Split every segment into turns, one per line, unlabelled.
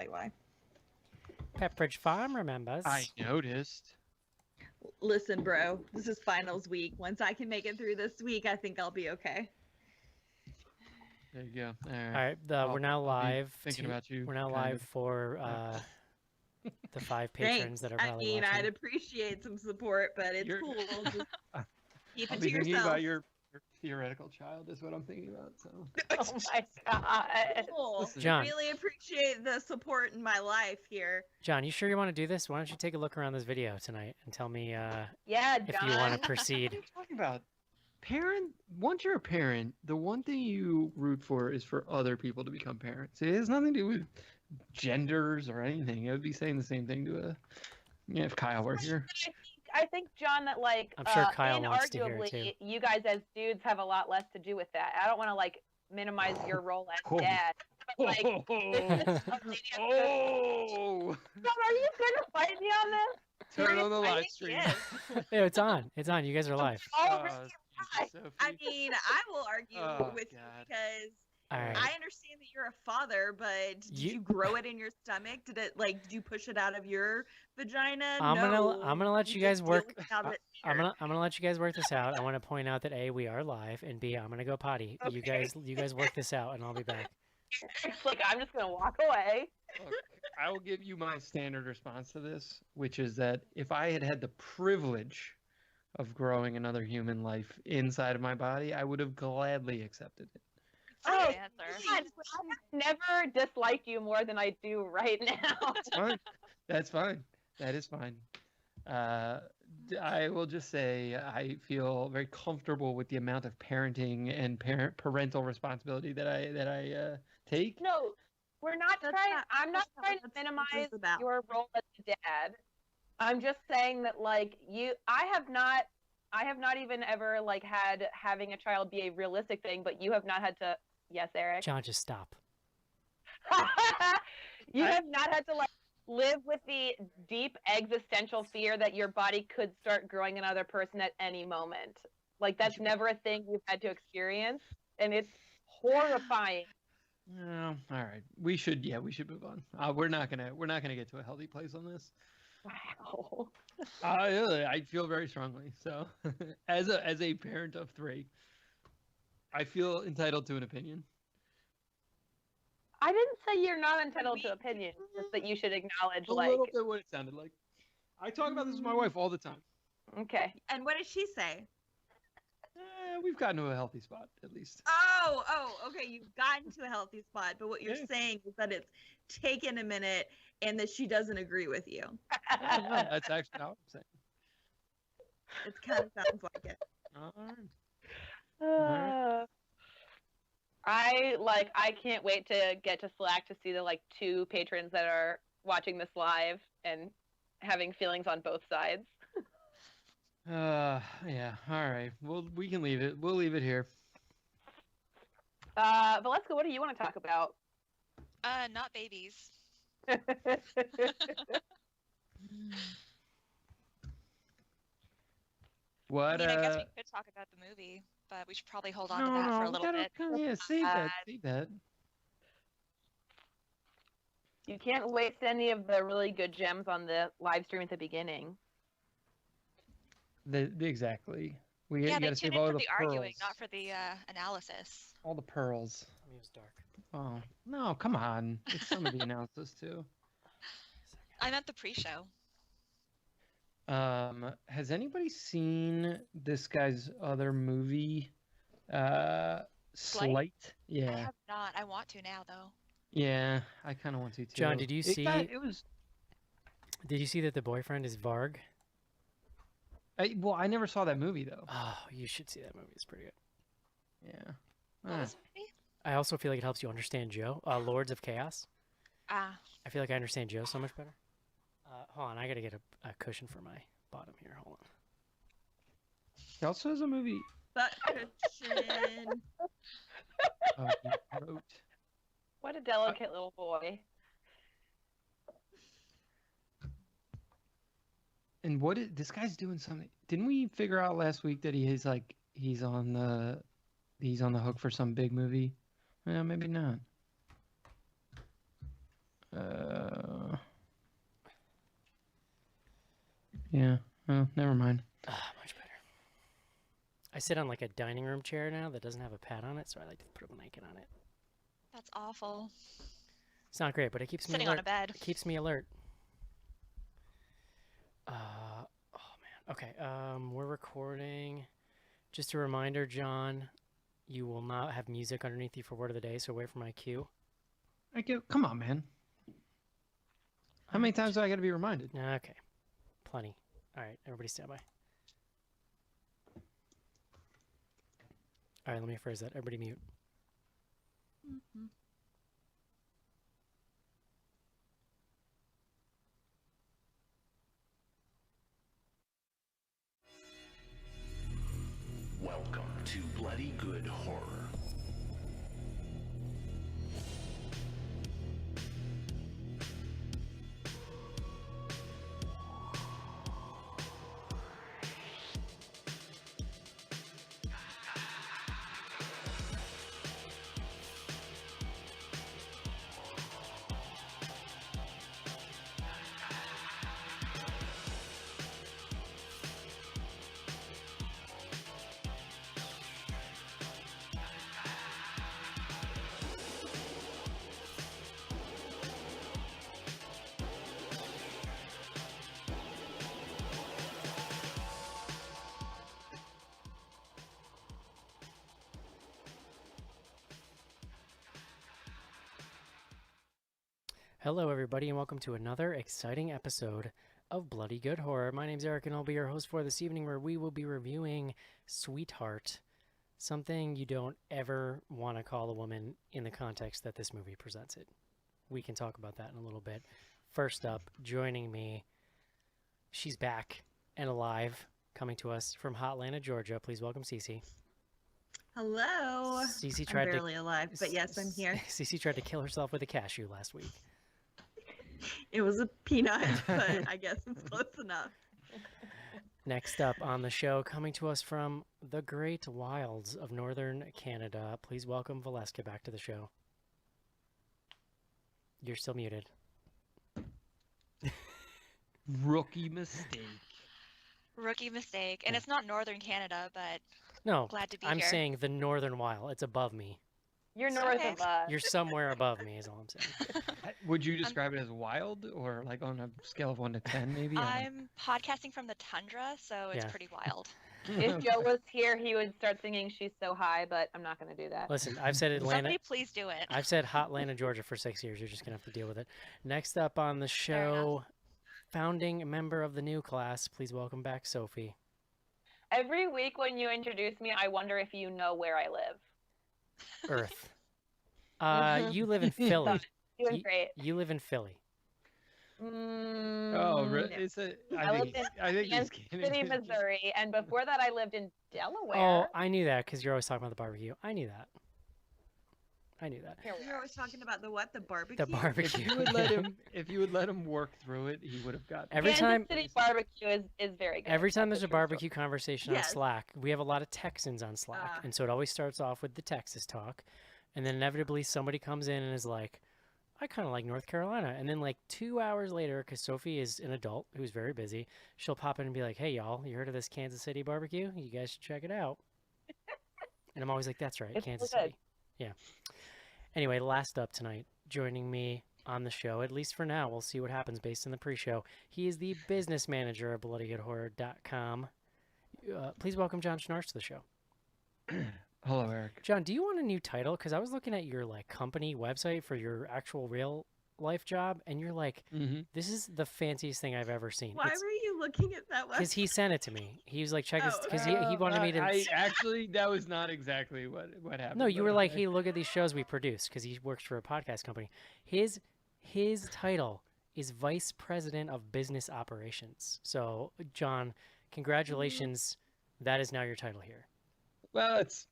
tell you why.
Pepperidge Farm remembers.
I noticed.
Listen, bro, this is finals week. Once I can make it through this week, I think I'll be okay.
There you go. All
All
right.
right, we're now
I'll be
live.
thinking about you.
We're now
kind
live
of.
for the 5 patrons
Thanks.
that are
I
probably
mean,
watching.
I'd appreciate some support, but it's cool. Just keep
I'll
it
be
to
thinking
yourself.
about your theoretical child is what I'm thinking about. So.
Oh my god.
Cool.
Listen.
John.
Really appreciate the support in my life here.
John, you sure you want to do this? Why don't you take a look around this video tonight and tell me
Yeah,
if
John.
you want to
What
proceed.
are you talking about? Once you're a parent, the one thing you root for is for other people to become parents. It has nothing to do with genders or anything. I would be saying the same thing to if Kyle were here.
I think, John, that like
I'm sure Kyle wants to hear it, too.
inarguably, you guys as dudes have a lot less to do with that. I don't want to like minimize your role as
Oh.
dad. But, like,
Oh,
John, are you gonna fight me on this?
turn on the
I
live
think
stream.
yes.
Yeah, it's on. It's on. You guys are live.
Oh,
Jesus, Sophie.
I mean, I will argue
Oh,
with you
God.
because
All right.
I understand that you're a father, but did you grow it in your stomach? Did you push it out of your vagina?
I'm
No.
gonna let you guys
just deal
work.
with it out of it
I'm
later.
gonna let you guys work this out. I want to point out that A, we are live, and B, I'm gonna go potty. You guys work this out, and I'll be back.
It's like I'm just gonna walk away.
Look, I will give you my standard response to this, which is that if I had had the privilege of growing another human life inside of my body, I would have gladly accepted it.
Oh,
answer.
God, I've never disliked you more than I do right now.
That's fine. That's fine. That is fine. I will just say I feel very comfortable with the amount of parenting and parental responsibility that I take.
No, we're not
That's
trying.
not-
I'm not
that's not
trying to
what this
minimize
is about.
your role as a dad. I'm just saying that, like, I have not even ever like had having a child be a realistic thing, but you have not had to. Yes, Eric.
John, just stop.
You have not had to like live with the deep existential fear that your body could start growing another person at any moment. Like that's never a thing you've had to experience, and it's horrifying.
Oh, all right. We should move on. We're not gonna get to a healthy place on this.
Wow.
I feel very strongly. So, as a parent of 3, I feel entitled to an opinion.
I didn't say you're not entitled to opinion, just that you should acknowledge,
A
like,
little bit what it sounded like. I talk about this with my wife all the time.
okay.
And what did she say?
We've gotten to a healthy spot, at least.
Oh, okay. You've gotten to a healthy spot, but what you're
Yeah.
saying is that it's taken a minute and that she doesn't agree with you.
No, that's actually how I'm saying.
It kind of sounds like it.
All right.
I can't wait to get to Slack to see the like 2 patrons that are watching this live and having feelings on both sides.
Yeah. All right. Well, we can leave it. We'll leave it here.
Valeska, what do you want to talk about?
Not babies.
What?
I mean, I guess we could talk about the movie, but we should probably hold on to
No,
that for a
we
little
gotta-
bit.
Yeah, save that. Save that.
You can't waste any of the really good gems on the live stream at the beginning.
Exactly.
Yeah,
You
they
gotta
tune
save
in
all
for
the
the
pearls.
arguing, not for the analysis.
All the pearls.
It was dark.
Oh no! Come on. It's some of the analysis too.
I meant the pre-show.
Has anybody seen this guy's other movie? Slight?
I
Yeah.
have not. I want to now, though.
Yeah, I kind of want to too.
John, did you see-
It was.
Did you see that the boyfriend is Varg?
Well, I never saw that movie though.
Oh, you should see that movie. It's pretty good.
Yeah.
What was the movie?
I also feel like it helps you understand Joe. Lords of Chaos.
Ah,
I feel like I understand Joe so much better. Hold on, I gotta get a cushion for my bottom here. Hold on.
He also has a movie.
Butt cushion.
He wrote.
What a delicate little boy.
And this guy's doing something? Didn't we figure out last week that he's on the hook for some big movie? Maybe not. Yeah. Oh, never mind.
Much better. I sit on like a dining room chair now that doesn't have a pad on it, so I like to put a blanket on it.
That's awful.
It's not great, but it keeps me
Sitting
alert.
on a bed.
It keeps me alert. Oh man. Okay. We're recording. Just a reminder, John, you will not have music underneath you for word of the day, so wait for my cue.
Come on, man. How many times do I got to be reminded?
Okay. Plenty. All right, everybody stand by. All right, let me phrase that. Everybody mute.
Welcome to Bloody Good Horror.
Hello, everybody, and welcome to another exciting episode of Bloody Good Horror. My name's Eric, and I'll be your host for this evening, where we will be reviewing Sweetheart, something you don't ever want to call a woman in the context that this movie presents it. We can talk about that in a little bit. First up, joining me, she's back and alive, coming to us from Hotlanta, Georgia. Please welcome Cece.
Hello.
Cece
I'm
tried
barely alive, but yes, I'm here.
Cece tried to kill herself with a cashew last week.
It was a peanut, but I guess it's close enough.
Next up on the show, coming to us from the great wilds of northern Canada, please welcome Valeska back to the show. You're still muted.
Rookie mistake.
Rookie mistake. And it's not northern Canada, but
No,
glad to be
I'm
here.
saying the northern wild. It's above me.
You're north
Okay.
of us.
You're somewhere above me is all I'm saying.
Would you describe it as wild or like on a scale of 1 to 10 maybe?
I'm podcasting from the tundra, so it's
Yeah.
pretty wild.
If Joe was here, he would start singing "She's So High," but I'm not going to do that.
Listen, I've said Atlanta.
Somebody please do it.
I've said Hotlanta, Georgia for 6 years. You're just going to have to deal with it. Next up on the
Fair enough.
show, founding member of the new class, please welcome back Sophie.
Every week when you introduce me, I wonder if you know where I live.
Earth. You live in Philly.
Doing great.
You live in Philly.
Oh, really?
No.
It's a.
I
I
lived
think.
in
I think he's
Kansas
kidding.
City, Missouri, and before that, I lived in Delaware.
Oh, I knew that because you're always talking about the barbecue. I knew that. I knew that.
Here we
You're
are.
always talking about the what? The barbecue?
The
If
barbecue.
you would let him, if you would let him work through it, he would have got.
Every
Kansas
time-
City barbecue is very good.
Every time
That's
there's a
true story.
barbecue conversation on
Yes.
Slack, we have a lot of Texans on Slack,
Ah.
and so it always starts off with the Texas talk, and then inevitably somebody comes in and is like, I kind of like North Carolina. And then like 2 hours later, because Sophie is an adult who's very busy, she'll pop in and be like, hey, y'all, you heard of this Kansas City barbecue? You guys should check it out. And I'm always like, that's right,
It's
Kansas
so good.
City. Yeah. Anyway, last up tonight, joining me on the show, at least for now, we'll see what happens based on the pre-show. He is the business manager of bloodygoodhorror.com. Please welcome John Schnarch to the show.
Hello, Eric.
John, do you want a new title? Because I was looking at your like company website for your actual real life job, and you're like,
Mm-hmm.
this is the fanciest thing I've ever seen.
Why were you looking at that
Because
website?
he sent it to me. He was like, check this,
Oh,
because he wanted me to.
I actually, that was not exactly what happened.
No, you
but
were like,
okay.
hey, look at these shows we produce, because he works for a podcast company. His title is Vice President of Business Operations. So, John, congratulations. That is now your title here.
Well, it's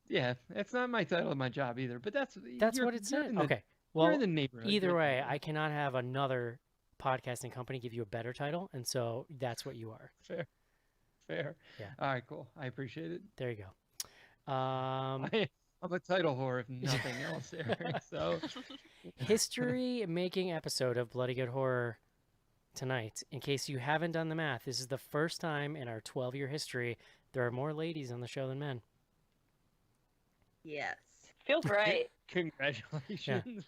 not my title of my job either, but that's
That's what it
you're
said.
in the-
Okay.
You're
Well,
in the neighborhood.
either
You're
way,
fine.
I cannot have another podcasting company give you a better title, and so that's what you are.
Fair.
Yeah.
All right, cool. I appreciate it.
There you go. Um,
I'm a title whore, if nothing else, Eric. So
history-making episode of Bloody Good Horror tonight. In case you haven't done the math, this is the first time in our 12-year history there are more ladies on the show than men.
Yes.
Feels right.
Congratulations.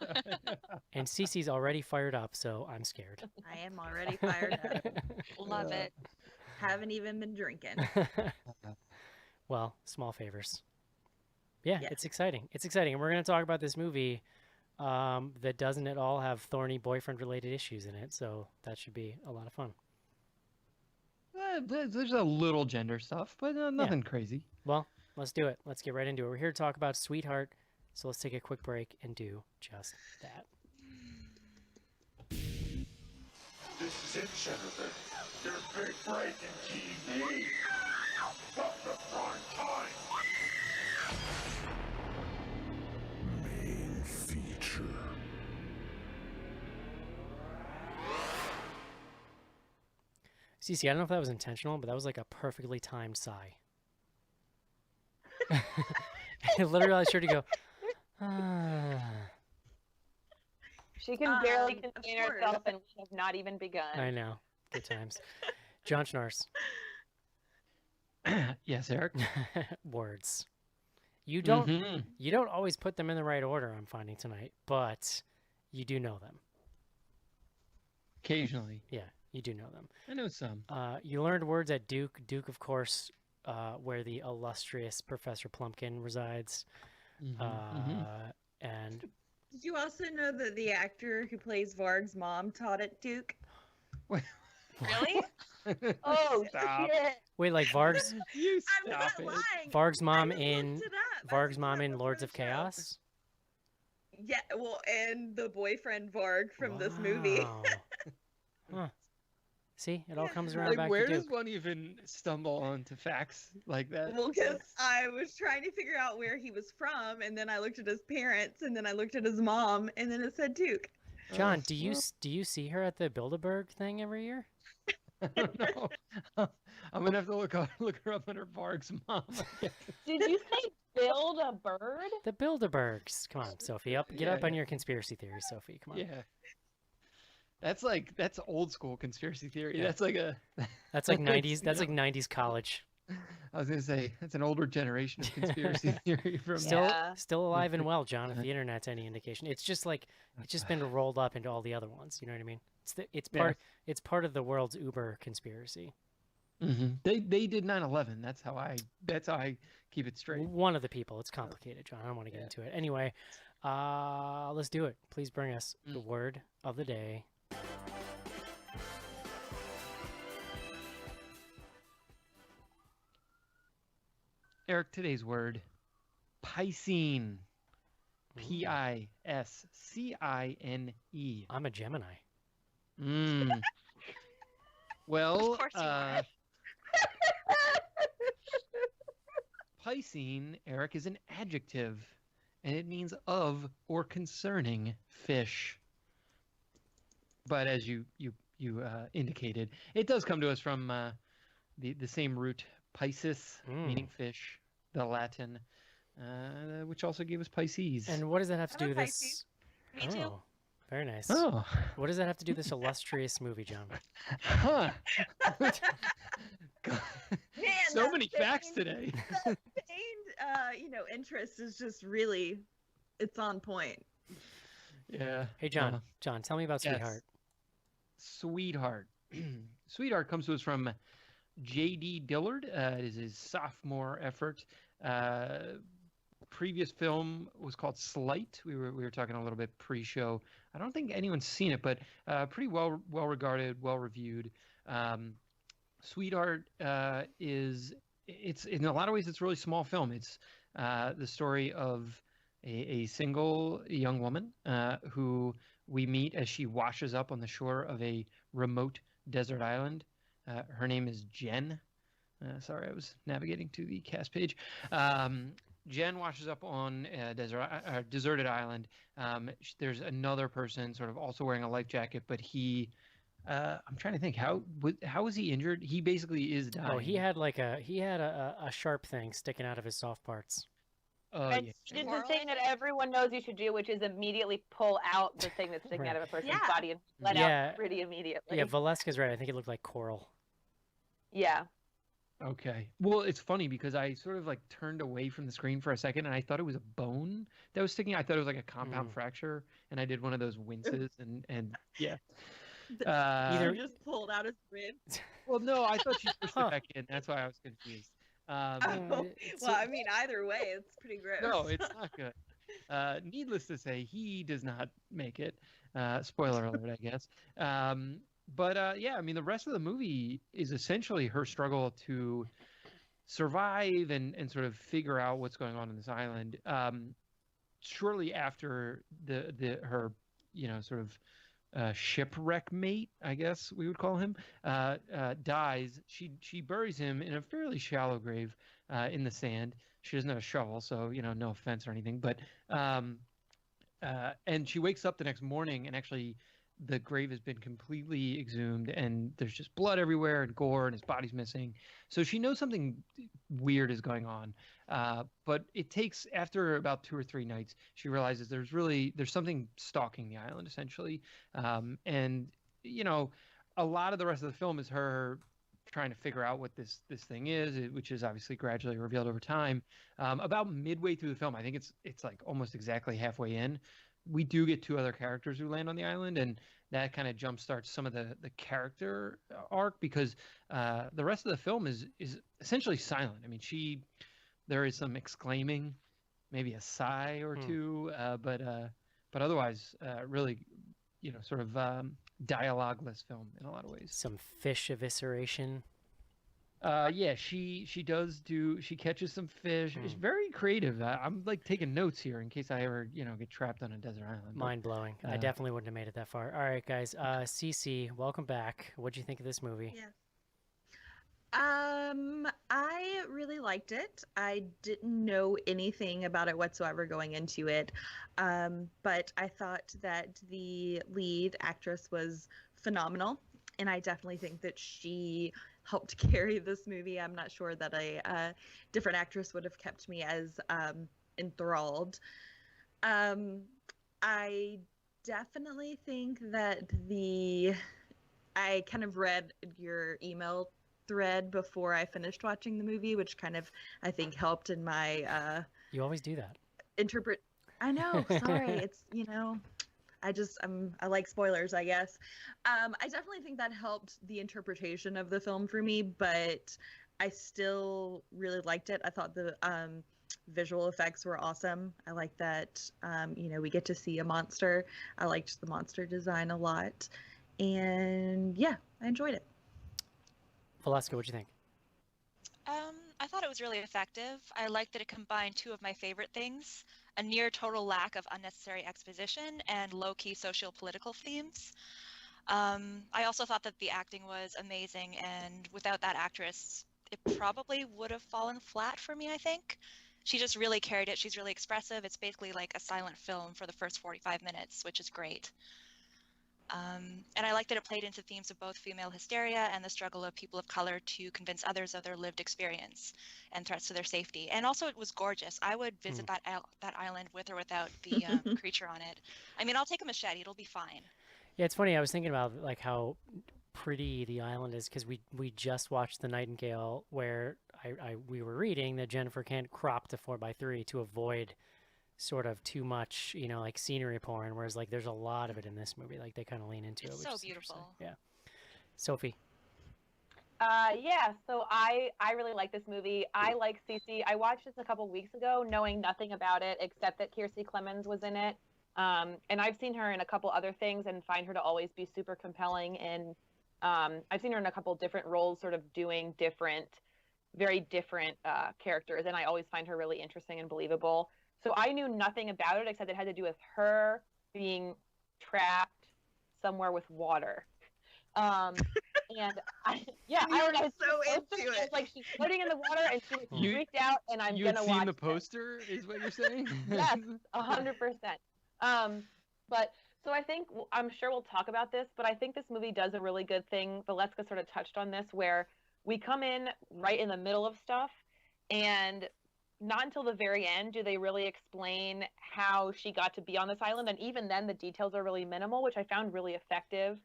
And Cece's already fired up, so I'm scared.
I am already fired up.
Love it.
Haven't even been drinking.
Well, small favors. Yeah,
Yeah.
it's exciting. It's exciting. And we're going to talk about this movie that doesn't at all have thorny boyfriend-related issues in it, so that should be a lot of fun.
There's a little gender stuff, but nothing crazy.
Well, let's do it. Let's get right into it. We're here to talk about Sweetheart, so let's take a quick break and do just that.
This is it, Jennifer. Your big break in TV. From the prime time. Main feature.
Cece, I don't know if that was intentional, but that was like a perfectly timed sigh. Literally, I sure to go, ah.
She can barely
Of
contain
course.
herself, and we have not even begun.
I know. Good times. John Schnars.
Yes, Eric.
Words. You don't
Mhm.
you don't always put them in the right order, I'm finding tonight, but you do know them.
Occasionally.
Yeah, you do know them.
I know some.
You learned words at Duke. Duke, of course, where the illustrious Professor Plumpkin resides. And
Did you also know that the actor who plays Varg's mom taught at Duke?
Really?
Oh,
Stop.
shit.
wait, like Varg's
You
I'm
stop
not
it.
lying.
Varg's mom
I just
in
looked it up. I
Varg's
looked it
mom
up
in
before
Lords
the
of
show.
Chaos.
Yeah, well, and the boyfriend Varg from this movie.
Wow. Huh. See, it all comes around
Like,
back
where
to
does
Duke.
one even stumble onto facts like that?
Well, because I was trying to figure out where he was from, and then I looked at his parents, and then I looked at his mom, and then it said Duke.
John, do you see her at the Bilderberg thing every year?
I don't know. I'm gonna have to look her up under Varg's mom.
Did you say build a bird?
The Bilderbergs. Come on, Sophie, get up
Yeah.
on your conspiracy theory, Sophie. Come on.
Yeah. That's old school conspiracy theory.
Yeah.
That's like a.
That's like
That's,
90s. That's like 90s college.
I was gonna say that's an older generation of conspiracy theory from.
Still,
Yeah.
still alive and well, John. If the internet's any indication, it's just like it's just been rolled up into all the other ones. You know what I mean? It's part of the world's Uber conspiracy.
They did 9/11. That's how I keep it straight.
One of the people. It's complicated, John. I don't want to get into it. Anyway, let's do it. Please bring us the word of the day.
Eric, today's word, Piscine. Piscine.
I'm a Gemini.
Well,
Of course you are.
Piscine, Eric, is an adjective, and it means of or concerning fish. But as you indicated, it does come to us from the same root, Pisces, meaning fish, the Latin, which also gave us Pisces.
And what does that have to
I
do with
love
this?
Me too.
Oh, very nice.
Oh,
What does that have to do with this illustrious movie, John?
huh. God.
Man,
So
that
many facts
feigned-
today.
that feigned, interest is just really, it's on point.
Yeah.
Hey, John. John, tell me about
Yes.
Sweetheart.
Sweetheart. Sweetheart comes to us from J.D. Dillard. It is his sophomore effort. Previous film was called Slight. We were talking a little bit pre-show. I don't think anyone's seen it, but pretty well regarded, well reviewed. Sweetheart it's in a lot of ways it's a really small film. It's the story of a single young woman who we meet as she washes up on the shore of a remote desert island. Her name is Jen. Sorry, I was navigating to the cast page. Jen washes up on a deserted island. There's another person sort of also wearing a life jacket, but he, I'm trying to think, how was he injured? He basically is dying.
Oh, he had a sharp thing sticking out of his soft parts.
And
Yeah.
she did the
Coral,
thing
I
that
think?
everyone knows you should do, which is immediately pull out the thing that's sticking out of a person's
Yeah.
body and let
Yeah.
out pretty immediately.
Yeah, Valeska's right. I think it looked like coral.
Yeah.
Okay. Well, it's funny because I sort of like turned away from the screen for a second and I thought it was a bone that was sticking. I thought it was like a compound fracture, and I did one of those winces and yeah.
Either-
He just pulled out his rib.
Well, no, I thought she pushed
Huh.
it back in. That's why I was confused.
Oh,
it's
well,
a-
I mean, either way, it's pretty gross.
No, it's not good. Needless to say, he does not make it. Spoiler alert, I guess. But yeah, I mean, the rest of the movie is essentially her struggle to survive and sort of figure out what's going on in this island. Shortly after her, sort of shipwreck mate, I guess we would call him, dies. She buries him in a fairly shallow grave in the sand. She doesn't have a shovel, so no offense or anything, but and she wakes up the next morning and actually the grave has been completely exhumed and there's just blood everywhere and gore and his body's missing. So she knows something weird is going on. But it takes, after about 2 or 3 nights, she realizes there's something stalking the island essentially. And a lot of the rest of the film is her trying to figure out what this thing is, which is obviously gradually revealed over time. About midway through the film, I think it's like almost exactly halfway in, we do get 2 other characters who land on the island, and that kind of jumpstarts some of the character arc, because the rest of the film is essentially silent. I mean, there is some exclaiming, maybe a sigh or two, but otherwise, really, sort of dialogueless film in a lot of ways.
Some fish evisceration.
Yeah, she catches some fish. It's very creative. I'm like taking notes here in case I ever get trapped on a desert island. But,
Mind blowing. I definitely wouldn't have made it that far. All right, guys. Cece, welcome back. What'd you think of this movie?
Yeah. I really liked it. I didn't know anything about it whatsoever going into it. But I thought that the lead actress was phenomenal, and I definitely think that she helped carry this movie. I'm not sure that a different actress would have kept me as enthralled. I definitely think that I kind of read your email thread before I finished watching the movie, which kind of, I think, helped in my
You always do that.
I know, sorry. It's, I like spoilers, I guess. I definitely think that helped the interpretation of the film for me, but I still really liked it. I thought the visual effects were awesome. I like that, we get to see a monster. I liked the monster design a lot. And yeah, I enjoyed it.
Valeska, what'd you think?
I thought it was really effective. I liked that it combined 2 of my favorite things: a near total lack of unnecessary exposition and low-key social-political themes. I also thought that the acting was amazing, and without that actress, it probably would have fallen flat for me, I think. She just really carried it. She's really expressive. It's basically like a silent film for the first 45 minutes, which is great. And I like that it played into themes of both female hysteria and the struggle of people of color to convince others of their lived experience and threats to their safety. And also, it was gorgeous. I would visit that island with or without the creature on it. I mean, I'll take a machete. It'll be fine.
Yeah, it's funny. I was thinking about like how pretty the island is, because we just watched The Nightingale, where we were reading that Jennifer Kent cropped to 4:3 to avoid sort of too much, like scenery porn, whereas like there's a lot of it in this movie. Like they kind of lean into it.
It's
Which
so
is
beautiful.
interesting. Yeah. Sophie.
Yeah, so I really like this movie. I like Cece. I watched this a couple weeks ago, knowing nothing about it except that Kiersey Clemons was in it. And I've seen her in a couple other things and find her to always be super compelling. And I've seen her in a couple different roles, sort of doing very different characters, and I always find her really interesting and believable. So I knew nothing about it except it had to do with her being trapped somewhere with water. And I was
so into it.
It's like she's floating in the water and she was freaked out, and I'm
You had
gonna
seen
watch
the
this.
poster, is what you're saying?
Yes, 100%. But so I think, I'm sure we'll talk about this, but I think this movie does a really good thing. Valeska sort of touched on this, where we come in right in the middle of stuff, and not until the very end do they really explain how she got to be on this island, and even then the details are really minimal, which I found really effective,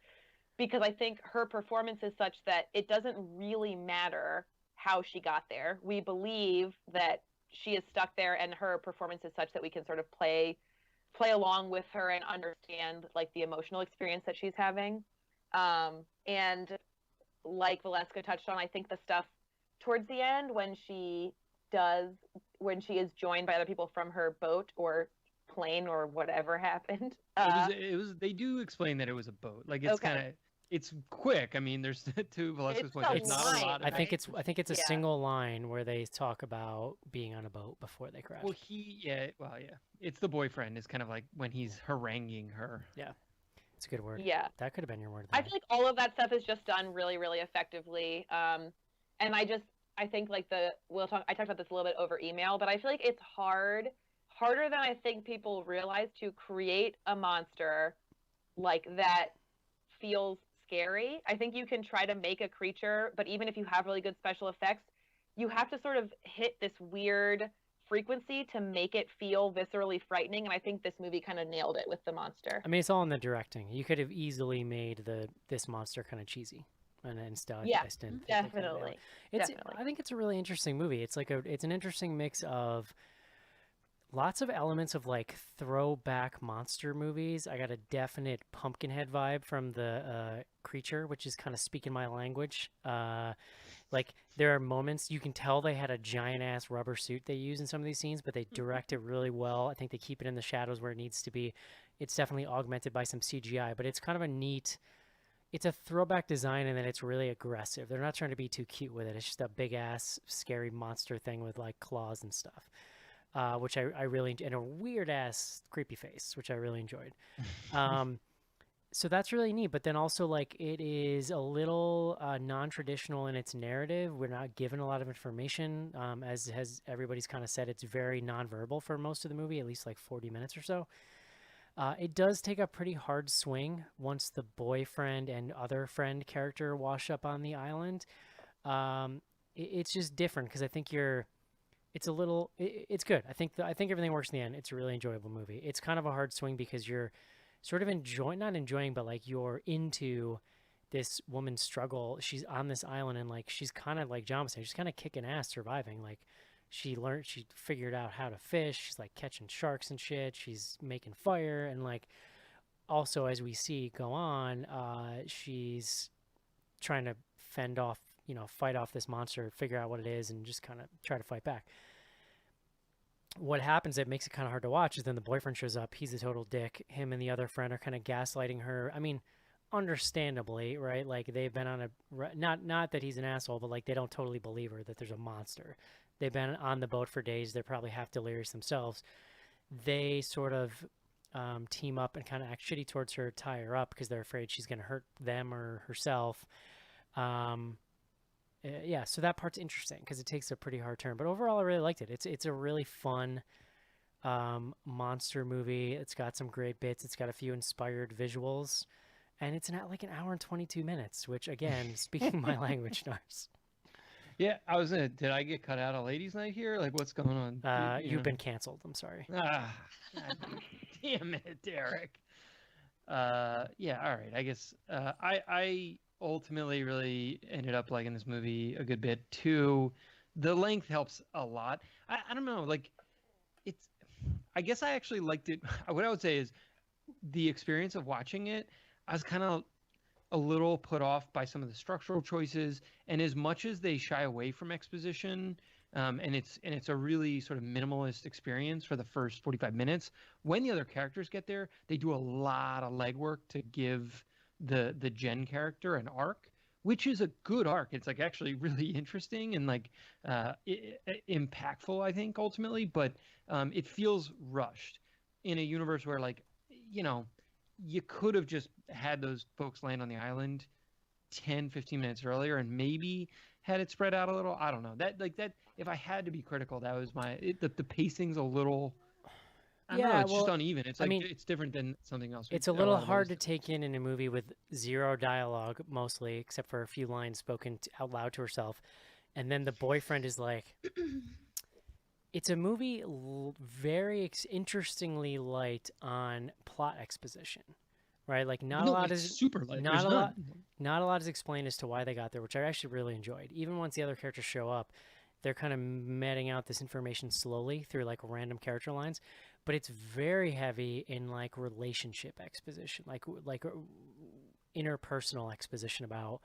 because I think her performance is such that it doesn't really matter how she got there. We believe that she is stuck there, and her performance is such that we can sort of play along with her and understand like the emotional experience that she's having. And like Valeska touched on, I think the stuff towards the end when she is joined by other people from her boat or plane or whatever happened.
It was. They do explain that it was a boat. Like it's
Okay.
kind of. It's quick. I mean, there's to Valeska's
It's
point.
a
There's not a
line,
lot. Of
I think
right?
it's a
Yeah.
single line where they talk about being on a boat before they crash.
Well, yeah. It's the boyfriend is kind of like when he's haranguing her.
It's a good word.
Yeah.
That could have been your word.
I feel like all of that stuff is just done really, really effectively. And I think like I talked about this a little bit over email, but I feel like it's harder than I think people realize to create a monster like that feels scary. I think you can try to make a creature, but even if you have really good special effects, you have to sort of hit this weird frequency to make it feel viscerally frightening, and I think this movie kind of nailed it with the monster.
I mean, it's all in the directing. You could have easily made this monster kind of cheesy, and instead,
Yeah,
I just didn't think they could have nailed
definitely.
it.
Definitely.
I think it's a really interesting movie. It's an interesting mix of lots of elements of like throwback monster movies. I got a definite Pumpkinhead vibe from the creature, which is kind of speaking my language. Like there are moments you can tell they had a giant ass rubber suit they use in some of these scenes, but they direct it really well. I think they keep it in the shadows where it needs to be. It's definitely augmented by some CGI, but it's kind of a neat. It's a throwback design, and then it's really aggressive. They're not trying to be too cute with it. It's just a big ass scary monster thing with like claws and stuff, which I really and a weird ass creepy face, which I really enjoyed. So that's really neat, but then also like it is a little non-traditional in its narrative. We're not given a lot of information, as has everybody's kind of said. It's very non-verbal for most of the movie, at least like 40 minutes or so. It does take a pretty hard swing once the boyfriend and other friend character wash up on the island. It's just different because I think it's a little. It's good. I think everything works in the end. It's a really enjoyable movie. It's kind of a hard swing because you're sort of not enjoying, but like you're into this woman's struggle. She's on this island and like she's kind of like John was saying, she's kind of kicking ass surviving. Like she figured out how to fish. She's like catching sharks and shit. She's making fire and like also as we see go on, she's trying to fight off this monster, figure out what it is, and just kind of try to fight back. What happens that makes it kind of hard to watch is then the boyfriend shows up. He's a total dick. Him and the other friend are kind of gaslighting her. I mean, understandably, right? Like they've been on not that he's an asshole, but like they don't totally believe her that there's a monster. They've been on the boat for days. They're probably half delirious themselves. They sort of team up and kind of act shitty towards her, tie her up because they're afraid she's going to hurt them or herself. Yeah, so that part's interesting because it takes a pretty hard turn. But overall, I really liked it. It's a really fun monster movie. It's got some great bits. It's got a few inspired visuals, and it's like an hour and 22 minutes, which again, speaking my language, nice.
Yeah, did I get cut out of ladies' night here? Like, what's going on?
You've been canceled. I'm sorry.
God damn it, Derek. Yeah, all right. I guess I ultimately really ended up liking this movie a good bit too. The length helps a lot. I don't know, like I guess I actually liked it. What I would say is the experience of watching it, I was kind of a little put off by some of the structural choices, and as much as they shy away from exposition, and it's a really sort of minimalist experience for the first 45 minutes. When the other characters get there, they do a lot of legwork to give the Jen character an arc, which is a good arc. It's like actually really interesting and like impactful, I think, ultimately, but it feels rushed in a universe where, like, you could have just had those folks land on the island 10-15 minutes earlier and maybe had it spread out a little. I don't know. That if I had to be critical, that was the pacing's a little, I don't know, it's just uneven. It's like, it's different than something else.
It's a little hard to take in a movie with zero dialogue, mostly, except for a few lines spoken out loud to herself. And then the boyfriend is like, it's a movie very interestingly light on plot exposition, right? Like not a
No,
lot
it's
is
super light.
not
There's
a lot
none.
not a lot is explained as to why they got there, which I actually really enjoyed. Even once the other characters show up, they're kind of meting out this information slowly through like random character lines, but it's very heavy in like relationship exposition, like interpersonal exposition about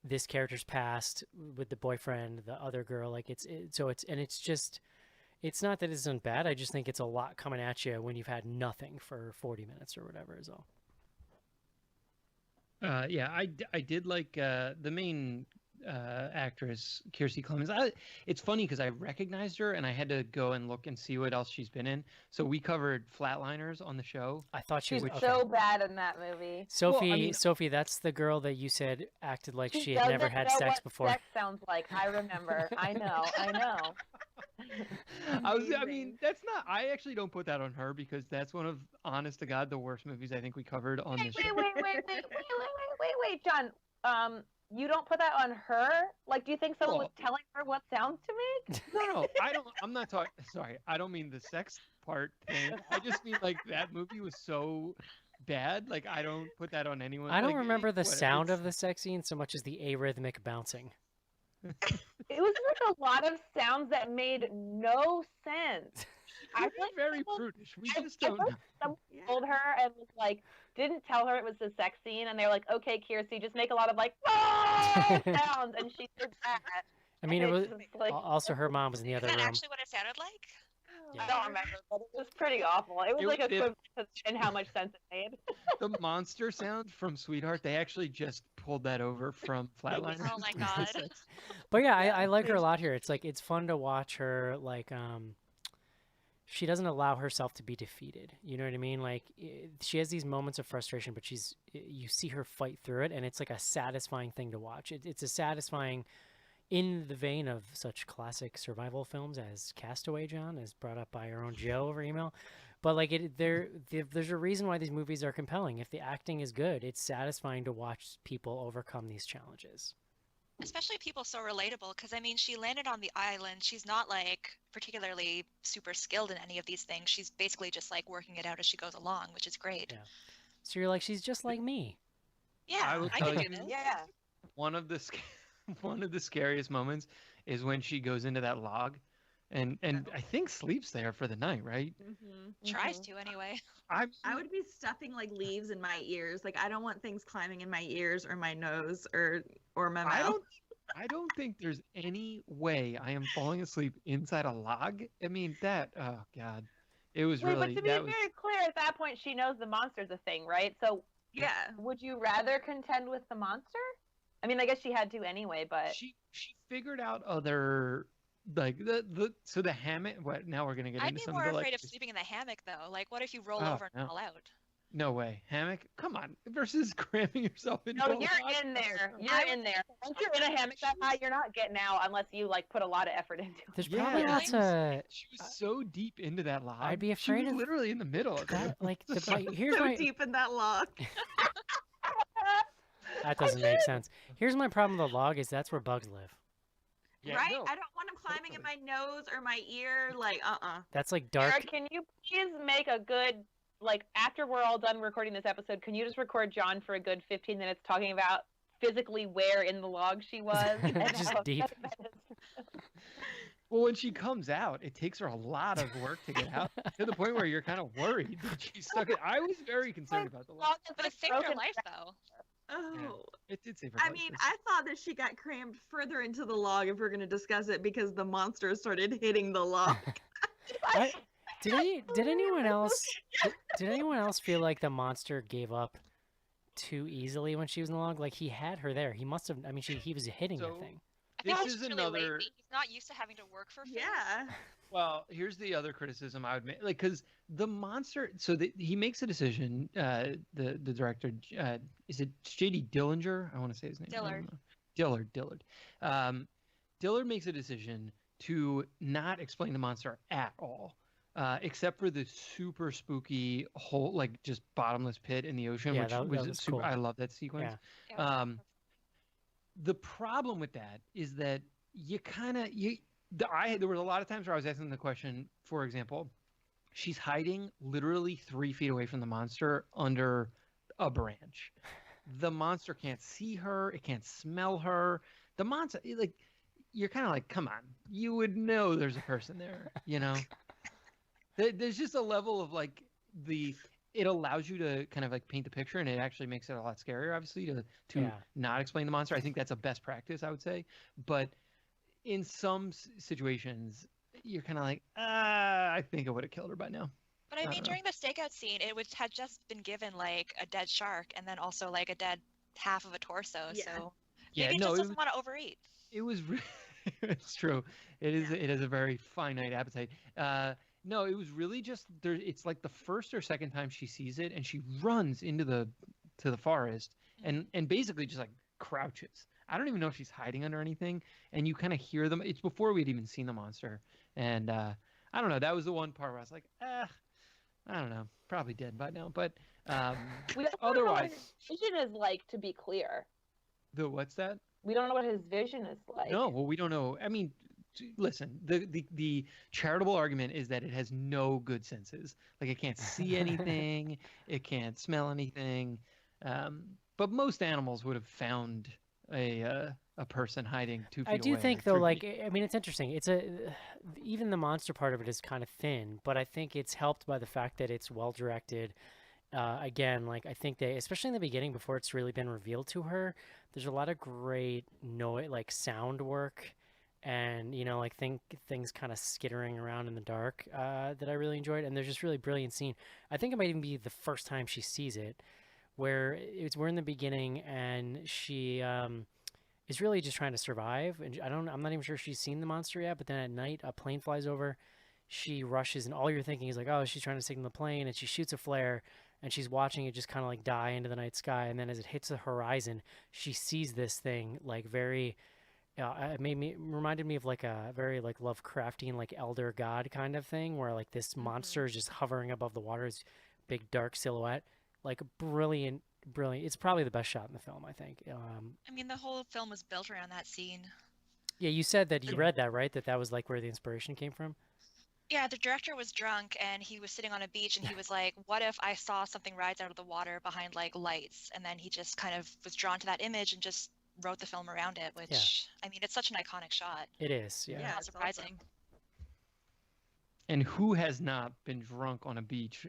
this character's past with the boyfriend, the other girl. Like it's just it's not that it isn't bad. I just think it's a lot coming at you when you've had nothing for 40 minutes or whatever is all.
Yeah, I did like the main actress, Kiersey Clemens. It's funny because I recognized her and I had to go and look and see what else she's been in. So we covered Flatliners on the show.
I thought she
She's
was okay.
so bad in that movie.
Sophie,
Well, I mean-
Sophie, that's the girl that you said acted like she had
doesn't
never had
know
sex
what
before.
Sex sounds like. I remember. I know.
I
Amazing.
mean, that's not. I actually don't put that on her because that's one of, honest to God, the worst movies I think we covered on this show.
Wait, John. You don't put that on her? Like, do you think someone was telling her what sounds to make?
No, I don't. I'm not talking. Sorry, I don't mean the sex part thing. I just mean like that movie was so bad. Like I don't put that on anyone.
I don't
Like,
remember the
whatever,
sound
it's-
of the sex scene so much as the arrhythmic bouncing.
It was like a lot of sounds that made no sense.
She's
feel like
very
someone-
prudish. We
I
just
feel
don't
like
know.
someone
Yeah.
told her and was like, didn't tell her it was the sex scene, and they were like, okay, Kiersey, just make a lot of like "Oh!" sounds, and she did that.
I mean, it
And
was
it's just like,
also her mom was in the
Is
other
that
room.
actually what it sounded like?
I don't remember, but it was pretty awful. It was
It-
like
it-
equivalent to in how much sense it made.
The monster sound from Sweetheart. They actually just pulled that over from Flatliners.
Oh my
It was the
God.
sex-
But yeah, I like her a lot here. It's like it's fun to watch her. Like she doesn't allow herself to be defeated. You know what I mean? Like she has these moments of frustration, but you see her fight through it, and it's like a satisfying thing to watch. It's a satisfying, in the vein of such classic survival films as Castaway, John, as brought up by our own Joe over email. But like there's a reason why these movies are compelling. If the acting is good, it's satisfying to watch people overcome these challenges.
Especially people so relatable, because I mean, she landed on the island. She's not like particularly super skilled in any of these things. She's basically just like working it out as she goes along, which is great.
Yeah. So you're like, she's just like me.
Yeah,
I will
I
tell
can
you-
do this.
Yeah.
One of the one of the scariest moments is when she goes into that log, and I think sleeps there for the night, right?
Tries to anyway.
I
I would be stuffing like leaves in my ears. Like I don't want things climbing in my ears or my nose or my mouth.
I don't think there's any way I am falling asleep inside a log. I mean that. Oh God, it was
Wait,
really
but to be
that was.
very clear, at that point, she knows the monster's a thing, right? So,
Yeah.
would you rather contend with the monster? I mean, I guess she had to anyway, but
She figured out other like the hammock. What now we're gonna get
I'd
into
be
some
more
of the,
afraid
like,
of sleeping in the hammock though. Like, what if you roll
Oh,
over and
no.
fall out?
No way hammock. Come on, versus cramming yourself into.
no,
a
you're
log.
in there. You're in there. Once you're in a hammock that high, you're not getting out unless you like put a lot of effort into it.
There's
Yeah,
probably
yeah.
lots of
She was so deep into that log.
I'd be
She
afraid
was
of
literally in the middle of
that.
it.
Like here's
So
my
deep in that log.
that doesn't make sense. Here's my problem with the log is that's where bugs live.
Yeah,
right?
no.
I don't want them climbing in my nose or my ear. Like,
That's like dark.
Eric, can you please make a good like after we're all done recording this episode? Can you just record John for a good 15 minutes talking about physically where in the log she was? and
Just
how
deep.
that is-
Well, when she comes out, it takes her a lot of work to get out to the point where you're kind of worried that she's stuck. I was very concerned about the log.
Log is
But it
like
saved her
broken
life though.
oh.
It did save her
I
life.
mean, I thought that she got crammed further into the log if we're going to discuss it because the monster started hitting the log.
Did anyone else did anyone else feel like the monster gave up too easily when she was in the log? Like he had her there. He must have. I mean, he was hitting the
So-
thing.
I think
This
he's
is
really
another-
lazy. He's not used to having to work for food.
Yeah.
Well, here's the other criticism I would make, like, because the monster. So he makes a decision. The director is it J.D. Dillinger? I want to say his name. I don't
Dillard.
know. Dillard. Dillard makes a decision to not explain the monster at all, except for the super spooky hole, like just bottomless pit in the ocean,
Yeah,
which
that
was
was
super.
cool.
I love that sequence.
Yeah.
Yeah.
The problem with that is that you kind of there was a lot of times where I was asking the question, for example, she's hiding literally 3 feet away from the monster under a branch. The monster can't see her. It can't smell her. The monster, like, you're kind of like, come on, you would know there's a person there, you know? There's just a level of like it allows you to kind of like paint the picture, and it actually makes it a lot scarier, obviously, to
Yeah.
not explain the monster. I think that's a best practice, I would say. But in some situations, you're kind of like, I think I would have killed her by now.
But I
I
mean,
don't know.
during the stakeout scene, had just been given like a dead shark and then also like a dead half of a torso.
Yeah.
So
Yeah,
maybe it
no,
just doesn't want to overeat.
it was it's true. It is
Yeah.
it is a very finite appetite. No, it was really just there. It's like the first or second time she sees it, and she runs into the forest and basically just like crouches. I don't even know if she's hiding under anything, and you kind of hear them. It's before we'd even seen the monster, and I don't know. That was the one part where I was like, I don't know, probably dead by now. But
We don't know what
otherwise,
his vision is like, to be clear.
what's that?
We don't know what his vision is like.
No, well, we don't know. I mean, listen, the charitable argument is that it has no good senses. Like, it can't see anything, it can't smell anything. But most animals would have found a person hiding 2 feet away.
I do think
like
though,
3
like
feet.
I mean, it's interesting. Even the monster part of it is kind of thin, but I think it's helped by the fact that it's well directed. Again, like I think they, especially in the beginning before it's really been revealed to her, there's a lot of great noise, like sound work, and like things kind of skittering around in the dark that I really enjoyed. And there's just really brilliant scene. I think it might even be the first time she sees it, where we're in the beginning and she is really just trying to survive. And I'm not even sure she's seen the monster yet. But then at night, a plane flies over. She rushes, and all you're thinking is like, oh, she's trying to signal the plane, and she shoots a flare, and she's watching it just kind of like die into the night sky. And then as it hits the horizon, she sees this thing like very. It reminded me of like a very like Lovecraftian like elder god kind of thing, where like this monster is just hovering above the water, this big dark silhouette, like brilliant. It's probably the best shot in the film, I think.
I mean, the whole film was built around that scene.
Yeah, you said that you
Yeah.
read that, right? That was like where the inspiration came from.
Yeah, the director was drunk and he was sitting on a beach and he was like, what if I saw something rise out of the water behind like lights? And then he just kind of was drawn to that image and just wrote the film around it, which, I mean, it's such an iconic shot.
It is, yeah.
Not
it's
surprising.
awesome.
And who has not been drunk on a beach?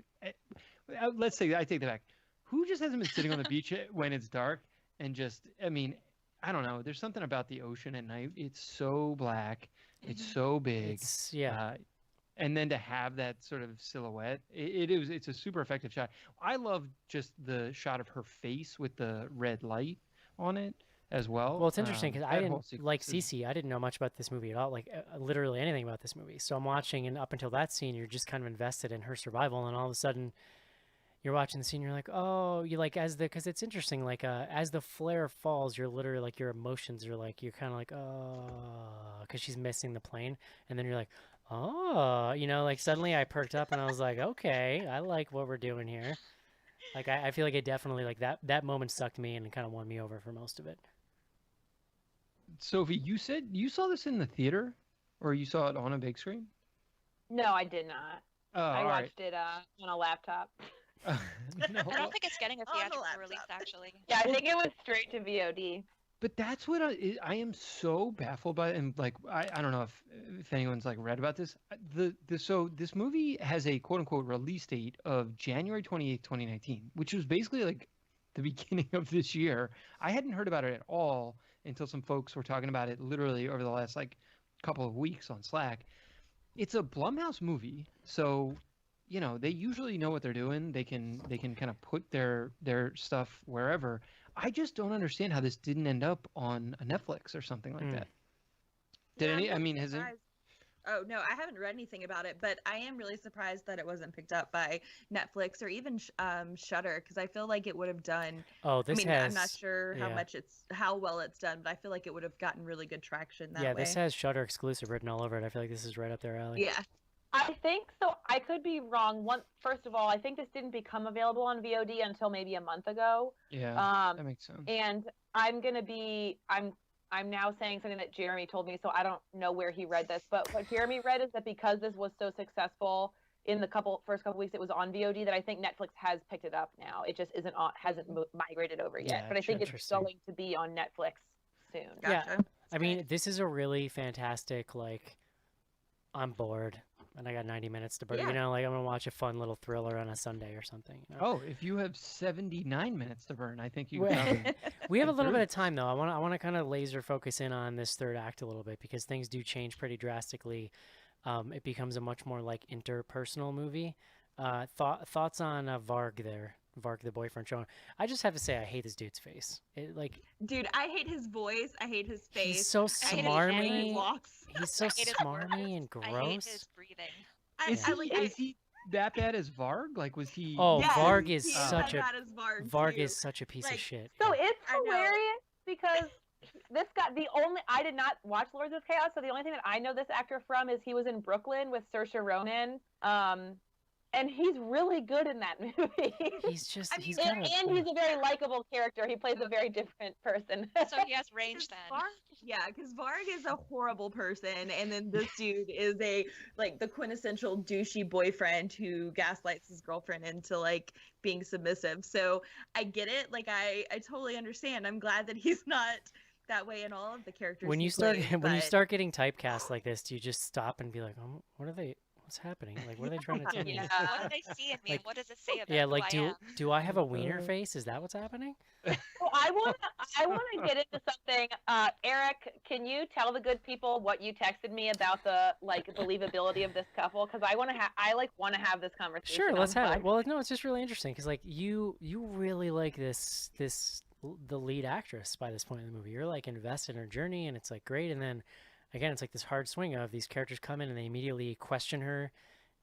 Let's say, I take that back. Who just hasn't been sitting on the beach when it's dark and just, I mean, I don't know. There's something about the ocean at night. It's so black. It's so big.
It's
And then to have that sort of silhouette, it's a super effective shot. I love just the shot of her face with the red light on it as well.
Well, it's interesting because I
that whole
didn't like
sequence is-
Cece. I didn't know much about this movie at all, like literally anything about this movie. So I'm watching, and up until that scene, you're just kind of invested in her survival, and all of a sudden, you're watching the scene. You're like, oh, you like because it's interesting. Like as the flare falls, you're literally like your emotions are like you're kind of like oh, because she's missing the plane, and then you're like oh, like suddenly I perked up and I was like, okay, I like what we're doing here. Like I feel like it definitely like that moment sucked me and kind of won me over for most of it.
Sophie, you said you saw this in the theater, or you saw it on a big screen?
No, I did not.
Oh,
I
all right.
watched it on a laptop.
No,
I don't think it's getting a
On the
theatrical
laptop.
release, actually.
Yeah, I think it was straight to VOD.
but that's what I am so baffled by, and like I don't know if anyone's like read about this. So this movie has a quote unquote release date of January 28th, 2019, which was basically like the beginning of this year. I hadn't heard about it at all until some folks were talking about it literally over the last like couple of weeks on Slack. It's a Blumhouse movie, so they usually know what they're doing. They can kind of put their stuff wherever. I just don't understand how this didn't end up on a Netflix or something like that. Did
Yeah,
any?
I'm
I mean,
really
has it?
surprised. Oh no, I haven't read anything about it, but I am really surprised that it wasn't picked up by Netflix or even Shudder, because I feel like it would have done.
Oh, this
I'm
has.
not sure
yeah.
how well it's done, but I feel like it would have gotten really good traction that
Yeah,
way.
this has Shudder exclusive written all over it. I feel like this is right up their alley.
Yeah.
I think so. I could be wrong. First of all, I think this didn't become available on VOD until maybe a month ago.
Yeah,
Um,
that makes sense.
and I'm I'm now saying something that Jeremy told me, so I don't know where he read this, but what Jeremy read is that because this was so successful in the first couple weeks it was on VOD, that I think Netflix has picked it up now. It just hasn't migrated over yet,
Yeah,
but I think it's
interesting.
going to be on Netflix soon.
Yeah.
Gotcha.
I mean, this is a really fantastic, like, I'm bored and I got 90 minutes to burn.
Yeah.
You know, like I'm gonna watch a fun little thriller on a Sunday or something. You know?
Oh, if you have 79 minutes to burn, I think you
Well,
probably.
We have a
Get
little
through
bit
it.
of time though. I want to kind of laser focus in on this third act a little bit because things do change pretty drastically. It becomes a much more like interpersonal movie. Thoughts on Varg there? Varg, the boyfriend, Sean. I just have to say, I hate this dude's face.
Dude, I hate his voice. I hate his face.
He's so
I hate the way he
smarmy.
walks.
He's so
I hate his
smarmy and
I hate
gross.
his breathing.
Is he that bad as Varg? Like, was he?
Oh,
Yes,
Varg is
he
such a
that as Varg,
Varg
too.
is such a piece of
Like,
shit.
So
Yeah.
it's
I know.
hilarious because this guy, I did not watch Lords of Chaos, so the only thing that I know this actor from is he was in Brooklyn with Saoirse Ronan, and he's really good in that movie.
He's just
I mean,
he's got
and
a
he's a very likable character. He plays a very different person.
So he has range then.
Because Varg is a horrible person, and then this dude is the quintessential douchey boyfriend who gaslights his girlfriend into like being submissive. So I get it. Like I totally understand. I'm glad that he's not that way in all of the characters.
when
he
you start
plays,
when you
but-
start getting typecast like this, do you just stop and be like, oh, what's happening? Like, what are they trying to tell me?
Yeah.
What do they see in me?
Like-
And what does it say about
Yeah,
who
like
I am?
do I have a wiener face? Is that what's happening?
Well, I want to get into something. Eric, can you tell the good people what you texted me about the believability of this couple? Because I want to have this conversation.
Sure, let's
on
have it.
Friday.
Well, no, it's just really interesting because like you really like the lead actress by this point in the movie. You're like invested in her journey, and it's like great. And then again, it's like this hard swing of these characters come in and they immediately question her.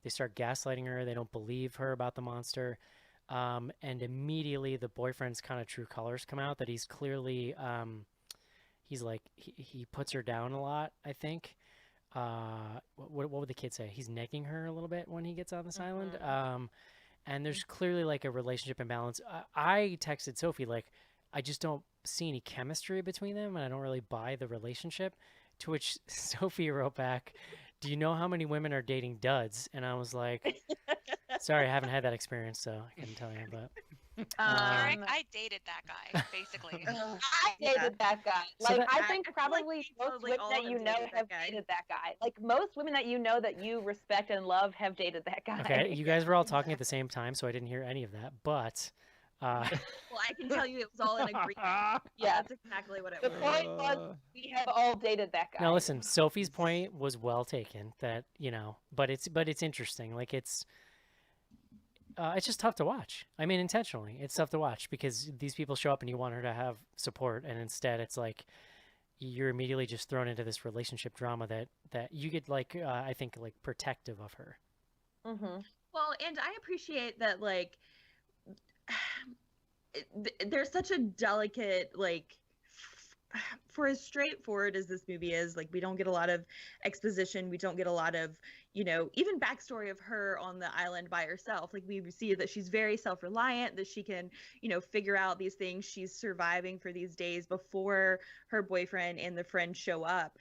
They start gaslighting her. They don't believe her about the monster. And immediately the boyfriend's kind of true colors come out that he's clearly, he's like, he puts her down a lot, I think. What would the kid say? He's negging her a little bit when he gets on this island. And there's clearly like a relationship imbalance. I texted Sophie, like, I just don't see any chemistry between them and I don't really buy the relationship. To which Sophie wrote back, do you know how many women are dating duds? And I was like, sorry, I haven't had that experience, so I couldn't tell you. But
Eric, I dated that guy, basically.
I dated that guy.
So
Like,
that-
I think
I feel like
probably
we
most
totally
women
all
that
have
you know
dated that
have
guy.
dated that guy. Like, most women that you know that you respect and love have dated that guy.
okay, you guys were all talking at the same time, so I didn't hear any of that. But
Well, I can tell you it was all in agreement.
Yeah.
That's exactly what it
The
was.
point was, we have all dated that guy.
now listen, Sophie's point was well taken. That but it's interesting. Like it's just tough to watch. I mean, intentionally, it's tough to watch because these people show up and you want her to have support, and instead it's like you're immediately just thrown into this relationship drama that you get like I think like protective of her.
Mm-hmm.
Well, and I appreciate that, like, there's such a delicate, like, for as straightforward as this movie is, like, we don't get a lot of exposition. We don't get a lot of, even backstory of her on the island by herself. Like, we see that she's very self-reliant, that she can, figure out these things. She's surviving for these days before her boyfriend and the friend show up.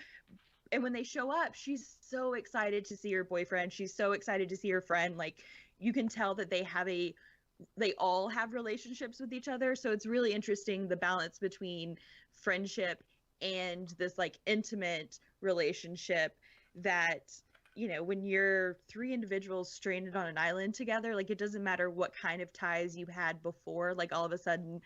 And when they show up, she's so excited to see her boyfriend. She's so excited to see her friend. Like, you can tell that they all have relationships with each other. So it's really interesting, the balance between friendship and this like intimate relationship that, when you're three individuals stranded on an island together, like, it doesn't matter what kind of ties you had before, like, all of a sudden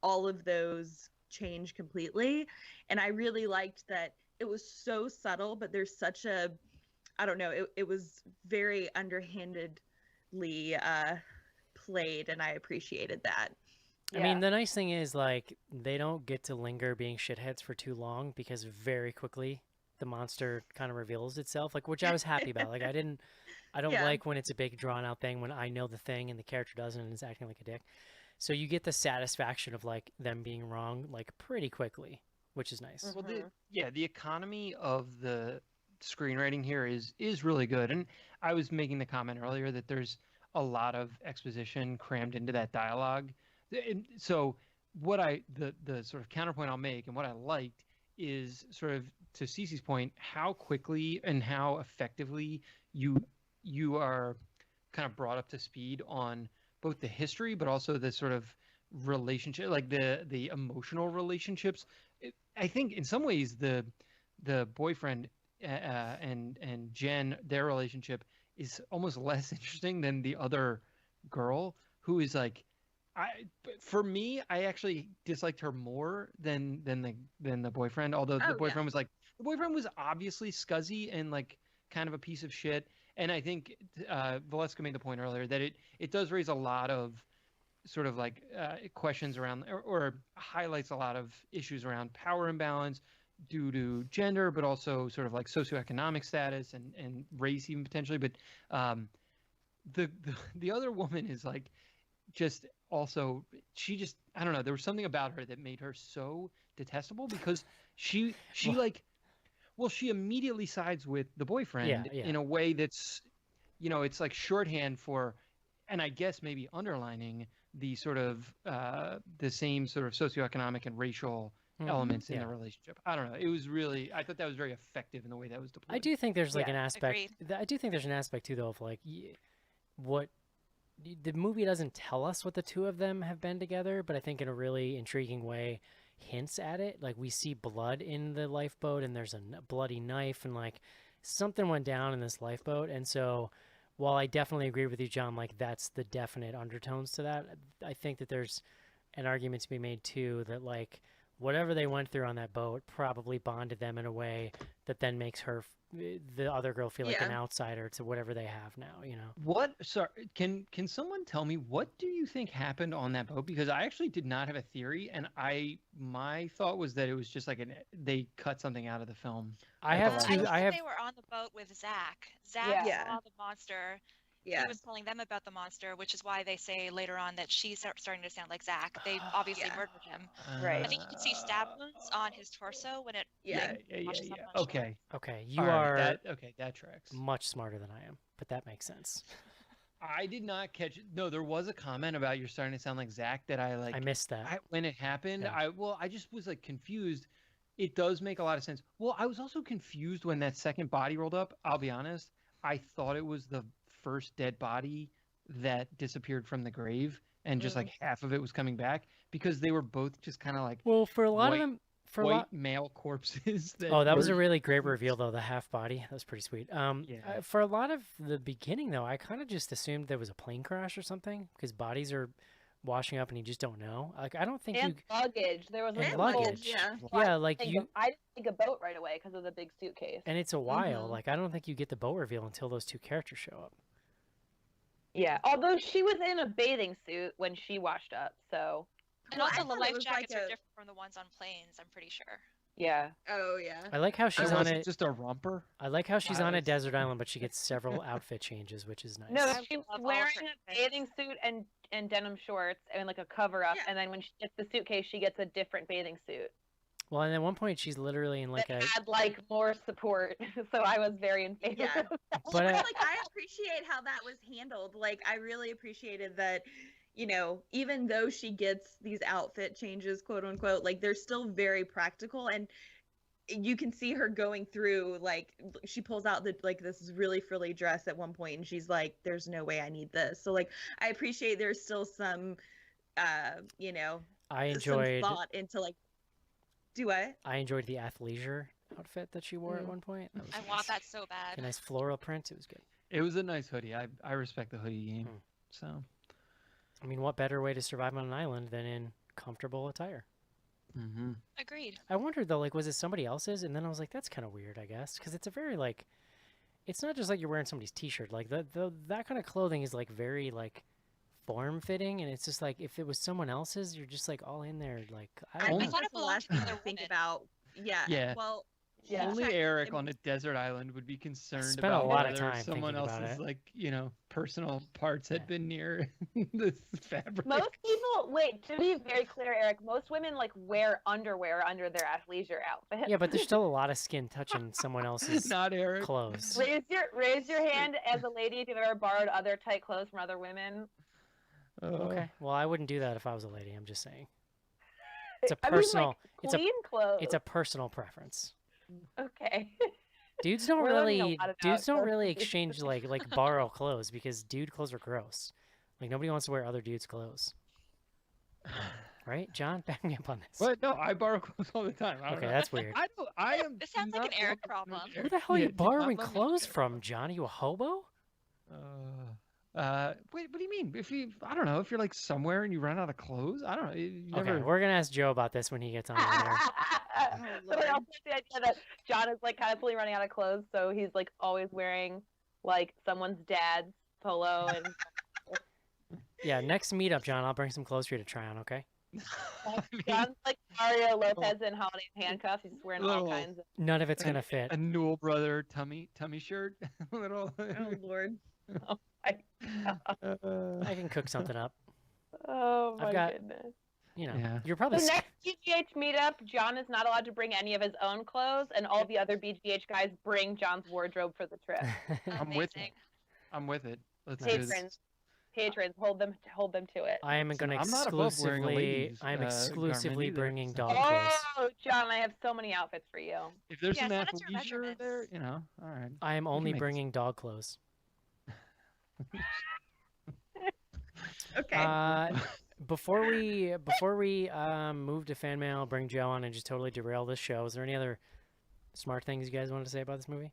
all of those change completely. And I really liked that it was so subtle, but there's such a, I don't know, it was very underhandedly played, and I appreciated that.
I mean, the nice thing is like they don't get to linger being shitheads for too long because very quickly the monster kind of reveals itself, like, which I was happy about. Like I don't
Yeah.
like when it's a big drawn out thing when I know the thing and the character doesn't and is acting like a dick. So you get the satisfaction of like them being wrong like pretty quickly, which is nice.
Well, the economy of the screenwriting here is really good, and I was making the comment earlier that there's a lot of exposition crammed into that dialogue. And so what the sort of counterpoint I'll make and what I liked is sort of, to Cece's point, how quickly and how effectively you are kind of brought up to speed on both the history, but also the sort of relationship, like the emotional relationships. I think in some ways the boyfriend and Jen, their relationship is almost less interesting than the other girl, who is like, for me, I actually disliked her more than the boyfriend. Although the
Oh, yeah.
boyfriend was like, the boyfriend was obviously scuzzy and like kind of a piece of shit. And I think Valeska made the point earlier that it does raise a lot of sort of like questions around, or highlights a lot of issues around power imbalance due to gender, but also sort of like socioeconomic status and race even potentially. But the the other woman is like, just also, she just, I don't know, there was something about her that made her so detestable, because she
Well-
like, well, she immediately sides with the boyfriend
Yeah.
in a way that's, it's like shorthand for, and I guess maybe underlining the sort of the same sort of socioeconomic and racial elements in
Yeah.
the relationship. I don't know. It was really, I thought that was very effective in the way that was deployed.
I do think there's like
Yeah,
an aspect.
agreed.
I do think there's an aspect too, though, of like what the movie doesn't tell us what the two of them have been together, but I think in a really intriguing way hints at it. Like we see blood in the lifeboat, and there's a bloody knife, and like something went down in this lifeboat. And so, while I definitely agree with you, John, like that's the definite undertones to that, I think that there's an argument to be made too that like whatever they went through on that boat probably bonded them in a way that then makes her the other girl feel like an
Yeah.
outsider to whatever they have now, you know.
What? Sorry, can someone tell me, what do you think happened on that boat? Because I actually did not have a theory, and my thought was that it was just like they cut something out of the film.
I
At the
have
last
two.
think
I have.
they were on the boat with Zach. Zach
Yeah.
saw the monster.
Yeah.
He was telling them about the monster, which is why they say later on that she's starting to sound like Zach. They obviously
Yeah.
murdered him.
Right.
I think you can see stab wounds on his torso when it
Yeah.
washes up much.
Okay.
Okay, you
All right,
are
that tracks.
much smarter than I am, but that makes sense.
I did not catch it. No, there was a comment about you're starting to sound like Zach that I like.
I missed that.
When it happened,
Yeah.
I just was like confused. It does make a lot of sense. Well, I was also confused when that second body rolled up. I'll be honest. I thought it was the first dead body that disappeared from the grave, and just like half of it was coming back, because they were both just kind of like
Well, for a lot
white-
of them, for a
white
lot.
male corpses.
Oh, that was a
were-
really great reveal, though. The half body, that was pretty sweet.
Yeah.
For a lot of the beginning, though, I kind of just assumed there was a plane crash or something, because bodies are washing up and you just don't know. Like, I don't think
And
you.
luggage. There was
And
a
luggage.
Yeah.
Yeah, like
I didn't think a boat right away because of the big suitcase.
and it's a while.
Mhm.
Like, I don't think you get the boat reveal until those two characters show up.
Yeah, although she was in a bathing suit when she washed up, so
And
Well, I
also, the
thought it
life
was like
jackets are
a-
different from the ones on planes, I'm pretty sure.
yeah.
Oh yeah.
I like how she's
So
on
was it
it.
just a romper?
I like how she's
I
on a
was-
desert island, but she gets several outfit changes, which is nice.
No,
I
she was
love all of
wearing
her
a
outfits.
bathing suit and denim shorts and like a cover up,
Yeah.
and then when she gets the suitcase, she gets a different bathing suit
Well, and at one point she's literally in like
that
a.
had like more support. So I was very in favor.
Yeah.
of that.
But I-
like I appreciate how that was handled. Like I really appreciated that, even though she gets these outfit changes, quote unquote, like they're still very practical, and you can see her going through, like she pulls out this really frilly dress at one point and she's like, there's no way I need this. So like I appreciate there's still some
I
some
enjoyed.
thought into like, do I?
I enjoyed the athleisure outfit that she wore at one point. That was
I
nice.
want that so
A
bad.
nice floral print. It was good.
It was a nice hoodie. I respect the hoodie game.
Hmm.
So.
I mean, what better way to survive on an island than in comfortable attire?
Mm-hmm.
Agreed.
I wondered though, like, was it somebody else's? And then I was like, that's kind of weird, I guess, because it's a very like, it's not just like you're wearing somebody's T-shirt. Like that kind of clothing is like very like form fitting, and it's just like if it was someone else's, you're just like all in there. Like I
I
don't
Only-
know.
think
thought
that's
it
the
belonged
last
to the
thing to
other
think
woman.
about. Yeah.
Yeah.
Well,
Yeah.
Only
checked-
Eric
it-
on a desert island would be concerned
spent a
about
lot of
whether
time
someone
thinking about
else's
it.
personal parts had
Yeah.
been near this fabric.
Most people, wait, to be very clear, Eric, most women like wear underwear under their athleisure outfit.
Yeah, but there's still a lot of skin touching someone else's
Not Eric.
clothes.
Raise your hand as a lady if you've ever borrowed other tight clothes from other women.
Oh.
Okay. Well, I wouldn't do that if I was a lady. I'm just saying. It's a
I mean,
personal.
like,
it's a.
clean clothes.
It's a personal preference.
Okay.
Dudes don't
We're learning a
really.
lot about
Dudes don't
clothes
really
from these.
exchange like borrow clothes because dude clothes are gross. Like nobody wants to wear other dudes' clothes, right? John, back me up on this.
But no, I borrow clothes all the time. I don't
Okay,
know.
that's weird.
I don't. I am.
This sounds like
not
an Eric
welcome to
problem.
share.
Who the hell are you
Yeah, do not
borrowing
let me
clothes
share.
from, John? Are you a hobo?
Wait, what do you mean? If you, I don't know, if you're like somewhere and you run out of clothes, I don't know. You never.
Okay, we're gonna ask Joe about this when he gets on later.
But I
Lord.
also like the idea that John is like constantly running out of clothes, so he's like always wearing like someone's dad's polo and
Yeah, next meetup, John, I'll bring some clothes for you to try on. Okay.
I mean,
John's like Mario Lopez in Holiday in Handcuffs. He's just wearing all
Little-
kinds of.
None of it's gonna fit.
a Newell brother tummy shirt, little.
Oh Lord.
I can cook something up.
Oh my
I've got-
goodness.
You know,
Yeah.
you're probably.
The next BGH meetup, John is not allowed to bring any of his own clothes, and all the other BGH guys bring John's wardrobe for the trip.
I'm with it.
Amazing.
I'm with it. Let's do this.
Patrons, hold them to it.
I am
Listen,
gonna
I'm not above wearing a
exclusively.
lady's,
I'm
garment
exclusively
either,
bringing
so-
dog clothes.
Oh, John, I have so many outfits for you.
If there's
Yeah,
an
send us your
athleisure there,
measurements.
you know, all right.
I am
can
only
make this.
bringing dog clothes.
Okay.
Before we move to fan mail, bring Joe on, and just totally derail this show, is there any other smart things you guys wanted to say about this movie?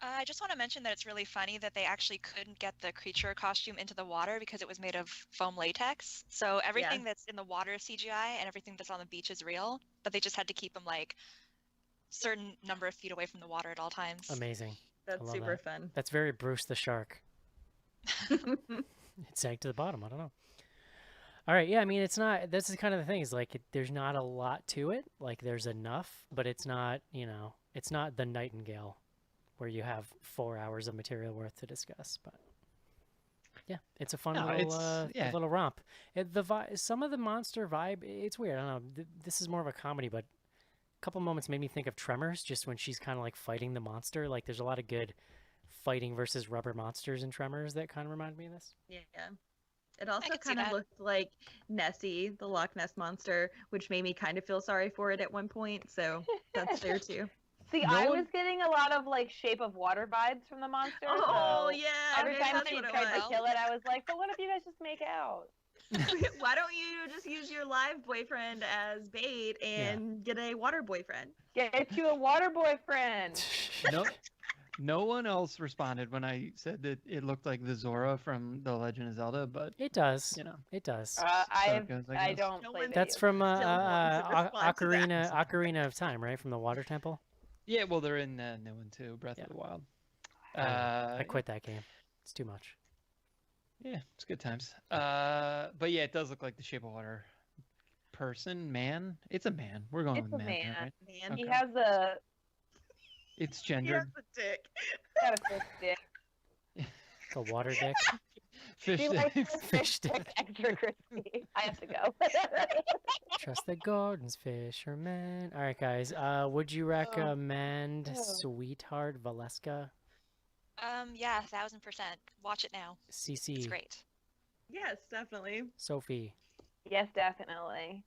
I just want to mention that it's really funny that they actually couldn't get the creature costume into the water because it was made of foam latex. So everything that's in the water is CGI and everything that's on the beach is real, but they just had to keep them like certain number of feet away from the water at all times.
Amazing.
That's
love
super
that.
fun.
That's very Bruce the Shark. It sank to the bottom. I don't know. All right. Yeah. I mean, it's not. This is kind of the thing. Is like there's not a lot to it. Like there's enough, but it's not. You know, it's not the Nightingale, where you have 4 hours of material worth to discuss. But yeah, it's a fun
No,
little
it's- yeah.
little romp. Some of the monster vibe. It's weird. I don't know. This is more of a comedy, but a couple moments made me think of Tremors. Just when she's kind of like fighting the monster. Like there's a lot of good fighting versus rubber monsters in Tremors that kind of reminded me of this.
Yeah. It also
could see
kind of
that.
looked like Nessie, the Loch Ness monster, which made me kind of feel sorry for it at one point. So that's there too.
See,
No
I
one-
was getting a lot of like Shape of Water vibes from the monster.
Oh
so
yeah.
Every
maybe
time
that's
she
what it
tried to
was.
kill it, I was like, but what if you guys just make out?
Why don't you just use your live boyfriend as bait and get a water boyfriend?
Get you a water boyfriend.
No, no one else responded when I said that it looked like the Zora from The Legend of Zelda, but
It does.
you know,
It does.
so it goes,
I
guess.
don't
No
play
one-
That's
video
from
Still wants to respond to that.
Ocarina of Time, right? From the Water Temple.
Yeah, well, they're in new one too, Breath
Yeah.
of the Wild.
I quit that game. It's too much.
Yeah, it's good times. But yeah, it does look like the Shape of Water man. It's a man. We're going
It's
with
a
man, here,
man.
right?
Man,
He
Okay.
has a
It's
he has
gendered.
a dick.
got a fish dick.
The water dick.
Fish
He likes
sticks.
his
Fish
fish
dick.
dick extra crispy. I have to go.
Trust the gardens, fisherman. All right, guys. Would you recommend Sweetheart Valeska?
Yeah, 1000%. Watch it now.
CC.
It's great.
Yes, definitely.
Sophie.
Yes, definitely.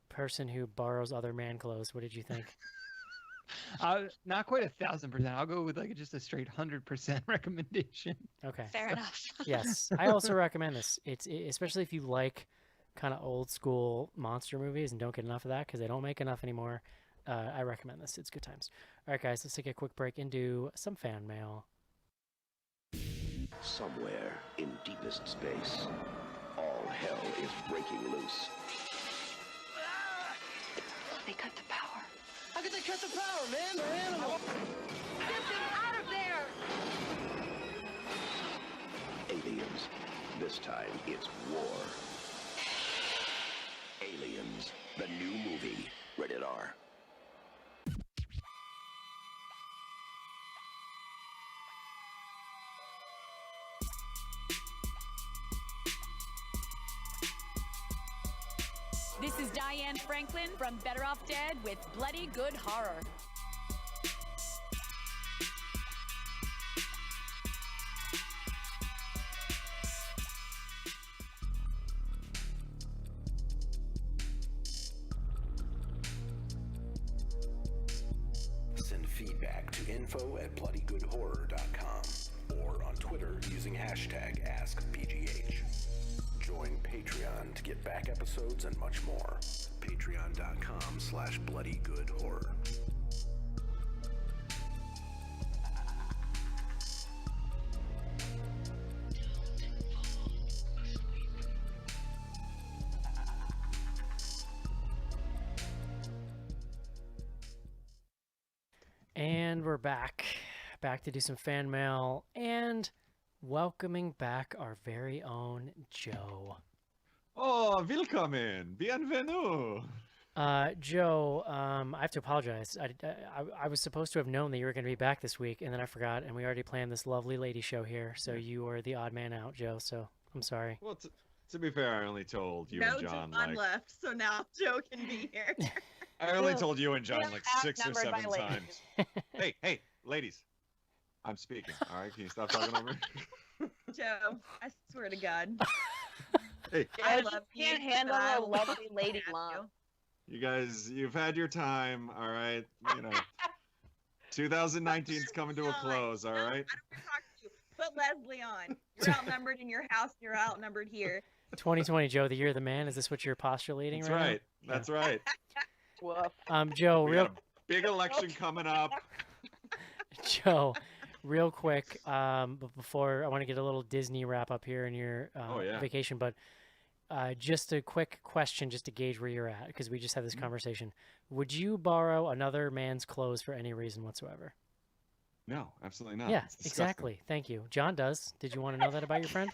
Person who borrows other man clothes. What did you think?
Not quite 1,000%. I'll go with like just a straight 100% recommendation.
Okay.
Fair enough.
Yes, I also recommend this. Especially if you like kind of old school monster movies and don't get enough of that because they don't make enough anymore. I recommend this. It's good times. All right, guys, let's take a quick break and do some fan mail.
Somewhere in deepest space, all hell is breaking loose.
They cut the power.
How could they cut the power, man? They're animals.
Get them out of there!
Aliens. This time it's war. Aliens, the new movie. Rated R.
This is Diane Franklin from Better Off Dead with Bloody Good Horror.
info@bloodygoodhorror.com or on Twitter using hashtag AskBGH. Join Patreon to get back episodes and much more. Patreon.com/bloodygoodhorror.
And we're back to do some fan mail and welcoming back our very own Joe.
Oh, willkommen, bienvenue.
Joe, I have to apologize. I was supposed to have known that you were going to be back this week, and then I forgot, and we already planned this lovely lady show here, so you were the odd man out, Joe, so I'm sorry.
Well, to be fair, I only told you
No
and John,
John left, so now Joe can be here.
I only told you and John like 6 or
outnumbered
7
by
times. Hey, ladies. I'm speaking. All right, can you stop talking over me?
Joe, I swear to God.
Hey,
I
love you,
can't handle
but I
a
will
lovely
not
lady
have
long.
you.
you guys, you've had your time. All right, 2019's coming to a close. All
No,
right.
I don't want to talk to you. Put Leslie on. You're outnumbered in your house. You're outnumbered here.
2020, Joe, the year of the man. Is this what you're postulating
That's
right
right. That's right.
Woof.
now? Joe,
We
real
got a big election coming up.
Joe, real quick, but before I want to get a little Disney wrap up here in your vacation, but just a quick question just to gauge where you're at, because we just had this conversation. Would you borrow another man's clothes for any reason whatsoever?
No, absolutely not.
Yeah,
It's disgusting.
exactly. Thank you. John does. Did you want to know that about your friend?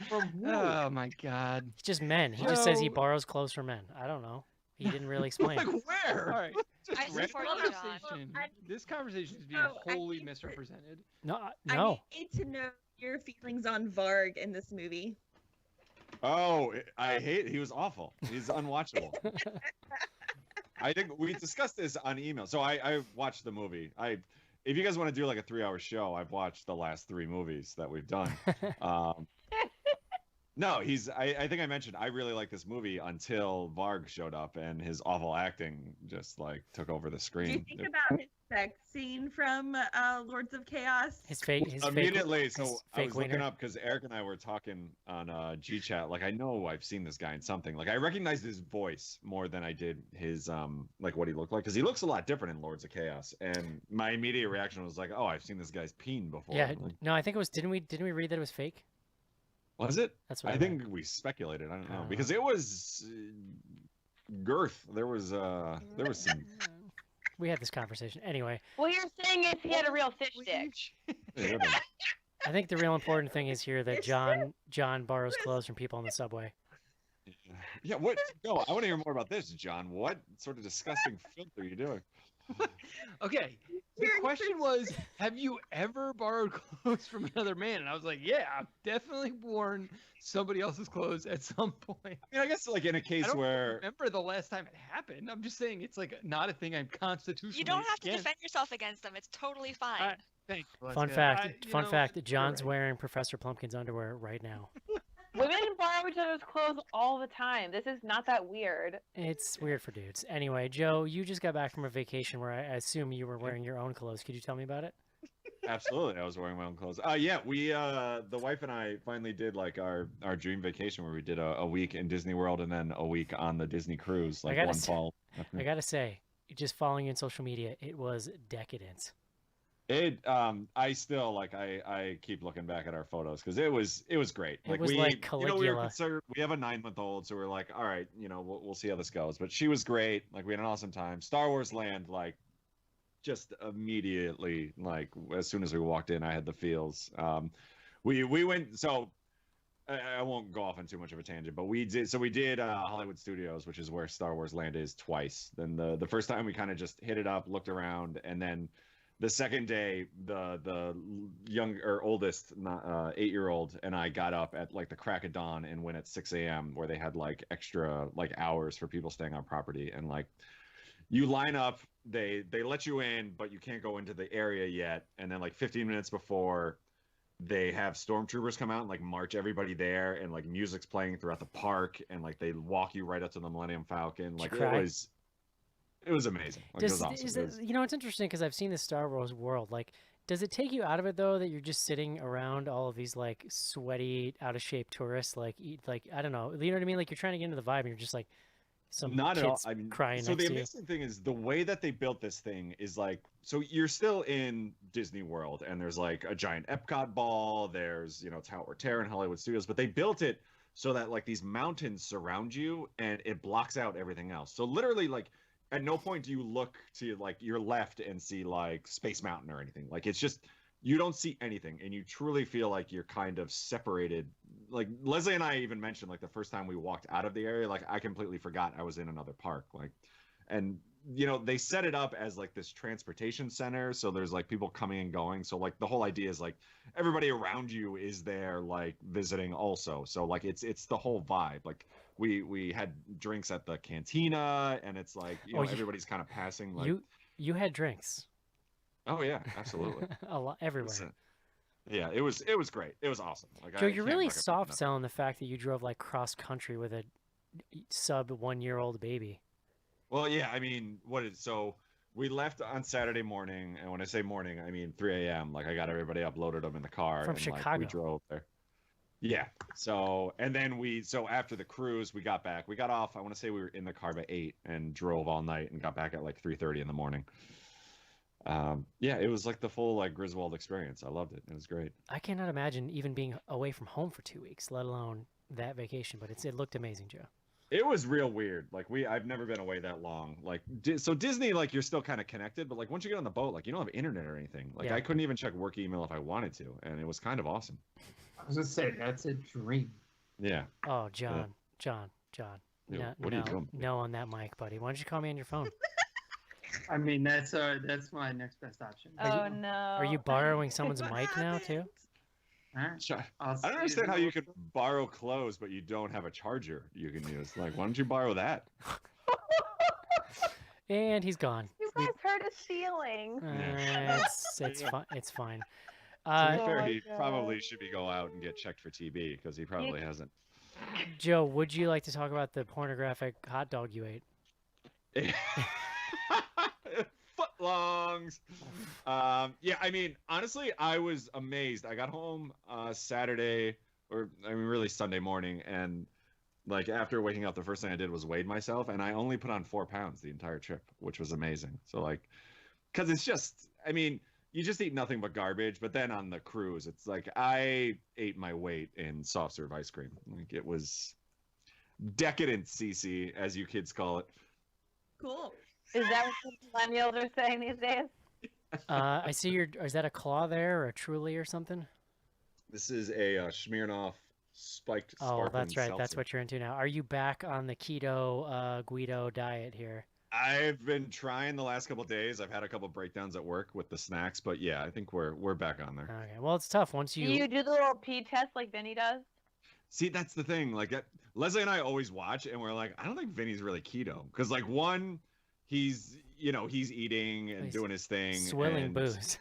From oh my God.
It's just men. He just says he
Joe.
borrows clothes from men. I don't know. He didn't really explain.
Like where?
All right.
Just
I
random-
support you, John.
Conversation. This conversation is being
No, I
wholly
think that-
misrepresented.
No,
I
no.
need to know your feelings on Varg in this movie.
Oh, I hate. He was awful. He's unwatchable. I think we discussed this on email. So I watched the movie. If you guys want to do like a 3-hour show, I've watched the last 3 movies that we've done. No, I think I mentioned I really like this movie until Varg showed up and his awful acting just like took over the
Do you
screen.
think about his sex scene from Lords of Chaos?
His fake.
Immediately,
his
so I
fake
was looking
wiener.
up because Eric and I were talking on G-Chat. Like, I know I've seen this guy in something. Like, I recognized his voice more than I did his like what he looked like, because he looks a lot different in Lords of Chaos. And my immediate reaction was like, oh, I've seen this guy's peen before.
Yeah.
Like,
No, I think it was. Didn't we read that it was fake?
was it?
That's what
I
I
think we speculated. I don't know because it was girth. There was some.
We had this conversation anyway.
What you're saying is he had a real fish stick.
Yeah,
I think the real important thing is here that John borrows clothes from people on the subway.
yeah. What? No, I want to hear more about this, John. What sort of disgusting filth are you doing?
Okay. The question was, have you ever borrowed clothes from another man? And I was like, yeah, I've definitely worn somebody else's clothes at some point.
I mean, I guess like in a
I
case
don't
where
remember the last time it happened. I'm just saying it's like not a thing I'm constitutionally
You don't have to
against.
defend yourself against them. It's totally fine.
Thanks,
Fun
Valeska.
fact.
You
Fun
know,
fact.
you're
John's
right.
wearing Professor Plumpkin's underwear right now.
Women borrow each other's clothes all the time. This is not that weird.
It's weird for dudes. Anyway, Joe, you just got back from a vacation where I assume you were wearing your own clothes. Could you tell me about it?
absolutely I was wearing my own clothes. Yeah, we the wife and I finally did like our dream vacation where we did a week in Disney World and then a week on the Disney cruise, like
gotta
one
s-
fall.
I gotta say, just following you on social media, it was decadent.
I still like I keep looking back at our photos because it was great.
It was like
we were
Caligula.
concerned. We have a 9-month-old, so we're like, all right, we'll see how this goes. But she was great. Like, we had an awesome time. Star Wars Land, like, just immediately, like, as soon as we walked in, I had the feels. We went. So I won't go off on too much of a tangent, but we did Hollywood Studios, which is where Star Wars Land is, twice. Then the first time we kind of just hit it up, looked around, and then the second day, the young or oldest 8-year-old and I got up at like the crack of dawn and went at 6 a.m. where they had like extra like hours for people staying on property, and like you line up, they let you in, but you can't go into the area yet, and then like 15 minutes before, they have stormtroopers come out and like march everybody there, and like music's playing throughout the park, and like they walk you right up to the Millennium Falcon.
Did
Like,
you
it
cry?
was It was amazing. Like, it was awesome.
It's interesting because I've seen the Star Wars world. Like, does it take you out of it though that you're just sitting around all of these like sweaty, out of shape tourists? Like, I don't know, you know what I mean? Like, you're trying to get into the vibe, and you're just like some
Not at all.
kids
I mean,
crying
so
next
the
to you.
amazing thing is the way that they built this thing is like, so you're still in Disney World, and there's like a giant Epcot ball. There's Tower Terror and Hollywood Studios, but they built it so that like these mountains surround you, and it blocks out everything else. So literally, like, at no point do you look to like your left and see like Space Mountain or anything. Like, it's just you don't see anything, and you truly feel like you're kind of separated. Like, Leslie and I even mentioned, like, the first time we walked out of the area, like, I completely forgot I was in another park. Like, and they set it up as like this transportation center, so there's like people coming and going. So like the whole idea is like everybody around you is there like visiting also. So like it's the whole vibe. Like we had drinks at the cantina, and it's like everybody's kind of passing. Like,
you had drinks.
Oh yeah, absolutely.
A lot everywhere.
Listen, yeah, it was great. It was awesome. Like,
Joe,
I
you're
can't
really
recommend
soft
enough.
selling the fact that you drove like cross country with a sub 1-year-old baby.
Well, yeah, I mean, so we left on Saturday morning, and when I say morning, I mean 3 a.m. Like, I got everybody up, loaded them in the car,
From
and
Chicago.
like we drove there. Yeah. So, and then after the cruise, we got back. We got off. I want to say we were in the car by 8 and drove all night and got back at like 3:30 in the morning. Yeah, it was like the full like Griswold experience. I loved it. It was great.
I cannot imagine even being away from home for 2 weeks, let alone that vacation. But it looked amazing, Joe.
It was real weird. Like, I've never been away that long. Like, so Disney, like, you're still kind of connected, but like once you get on the boat, like, you don't have internet or anything. Like,
Yeah.
I couldn't even check work email if I wanted to, and it was kind of awesome.
I was gonna say that's a dream.
Yeah.
Oh, John.
Yeah, what are you doing?
No on that mic, buddy. Why don't you call me on your phone?
I mean, that's my next best option.
Oh no.
Are you borrowing someone's mic now too?
All right.
Sure.
I'll
I
see
don't
you
understand how you
tomorrow.
could borrow clothes, but you don't have a charger you can use. Like, why don't you borrow that?
And he's gone.
You guys heard his feelings.
It's fine. It's fine.
To be fair,
my
he
God.
probably should go out and get checked for TB because he probably hasn't.
Joe, would you like to talk about the pornographic hot dog you ate?
Footlongs. Yeah, I mean, honestly, I was amazed. I got home Saturday, or I mean, really Sunday morning, and like after waking up, the first thing I did was weighed myself, and I only put on 4 pounds the entire trip, which was amazing. So like, because it's just, I mean, you just eat nothing but garbage. But then on the cruise, it's like I ate my weight in soft serve ice cream. Like, it was decadent, CC, as you kids call it.
Cool.
Is that what the millennials are saying these days?
I see is that a claw there or a Truly or something?
This is a Smirnoff spiked
Oh,
sparkling
that's right. That's
seltzer.
what you're into now. Are you back on the keto Guido diet here?
I've been trying the last couple of days. I've had a couple breakdowns at work with the snacks, but yeah, I think we're back on there.
Okay. Well, it's tough once
Do you do the little pee test like Vinny does?
See, that's the thing. Like, Leslie and I always watch, and we're like, I don't think Vinny's really keto because, like, one, he's eating and
He's
doing his thing,
swilling
and,
booze.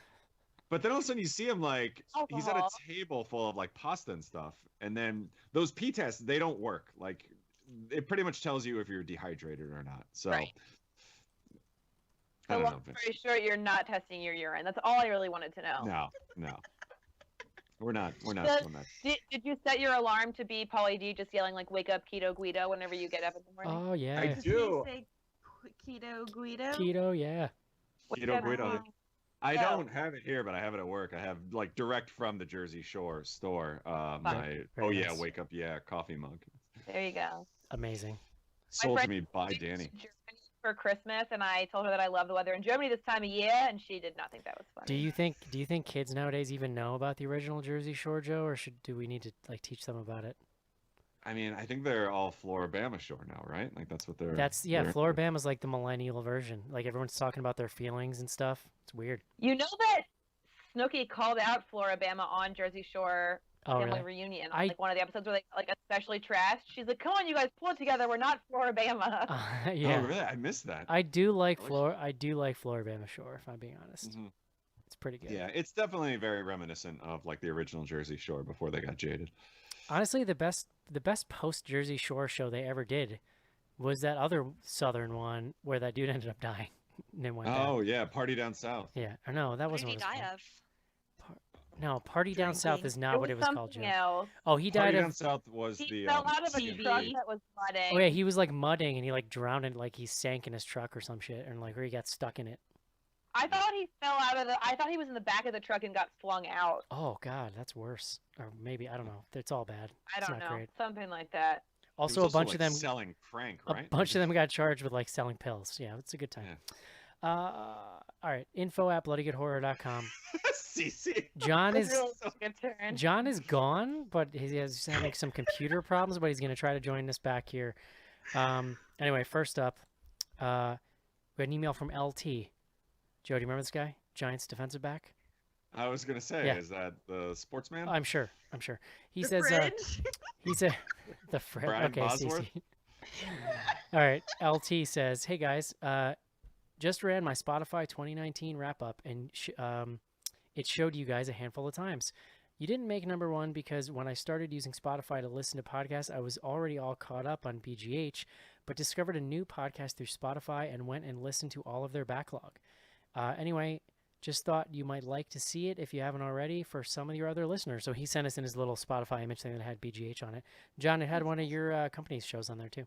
but then all of a sudden you see him like he's at a
Alcohol.
table full of like pasta and stuff, and then those pee tests, they don't work. Like, it pretty much tells you if you're dehydrated or not. So.
Right.
I don't
long
know, Vince.
story short, you're not testing your urine. That's all I really wanted to know.
No. We're not
Does-
doing that.
Did you set your alarm to be Pauly D just yelling like "Wake up, Keto Guido" whenever you get up in the morning?
Oh yeah.
I
Did
do.
he say keto Guido?
Keto, yeah.
Keto Guido. I
Yeah.
don't have it here, but I have it at work. I have like direct from the Jersey Shore store. My
Very nice.
wake up, coffee mug
There you go.
Amazing.
sold to
friend
me by
went to
Danny.
Germany for Christmas, and I told her that I love the weather in Germany this time of year, and she did not think that was funny.
Do you think kids nowadays even know about the original Jersey Shore, Joe, or do we need to like teach them about it?
I mean, I think they're all Floribama Shore now, right? Like that's what they're.
That's Floribama's like the millennial version. Like everyone's talking about their feelings and stuff. It's weird.
You know that Snooki called out Floribama on Jersey Shore
Oh,
Family
really?
Reunion,
I-
like one of the episodes where they like especially trashed. She's like, "Come on, you guys, pull it together. We're not Floribama."
Yeah.
Oh, really? I missed that.
I do like Floribama Shore, if I'm being honest.
Mhm.
It's pretty good.
Yeah, it's definitely very reminiscent of like the original Jersey Shore before they got jaded.
Honestly, the best post Jersey Shore show they ever did was that other southern one where that dude ended up dying. And then went
Oh yeah, Party Down South.
Yeah, or no, that
What did
wasn't
he
what it was
die
called.
of?
No, Party Down South
Drinking.
is not what it was called, Joe.
something else.
Oh, he died
Party
of.
Down South was
He
the
fell out of a
TB.
truck that was flooding.
Oh yeah, he was like mudding and he like drowned in, like he sank in his truck or some shit, and like or he got stuck in it.
I thought he fell out of the. I thought he was in the back of the truck and got flung out.
Oh god, that's worse. Or maybe I don't know. It's all bad.
I
It's
don't
not
know,
great.
something like that.
He was
Also, a bunch
like,
of them
selling crank,
a
right?
bunch of them got charged with like selling pills. Yeah, it's a good time.
Yeah.
All right, info@bloodygoodhorror.com.
CC.
John
This
is
really took a turn.
John is gone, but he's having some computer problems, but he's going to try to join us back here. Anyway, first up, we had an email from LT. Joe, do you remember this guy? Giants defensive back?
I was gonna say,
Yeah.
is that the sportsman?
I'm sure. He
The
says
fridge?
he said the fridge.
Brian
Okay,
Bosworth?
Cece. All right, LT says, "Hey guys, just ran my Spotify 2019 wrap up, and it showed you guys a handful of times. You didn't make number one because when I started using Spotify to listen to podcasts, I was already all caught up on BGH, but discovered a new podcast through Spotify and went and listened to all of their backlog. Anyway, just thought you might like to see it if you haven't already for some of your other listeners." So he sent us in his little Spotify image thing that had BGH on it. John, it had one of your company's shows on there too.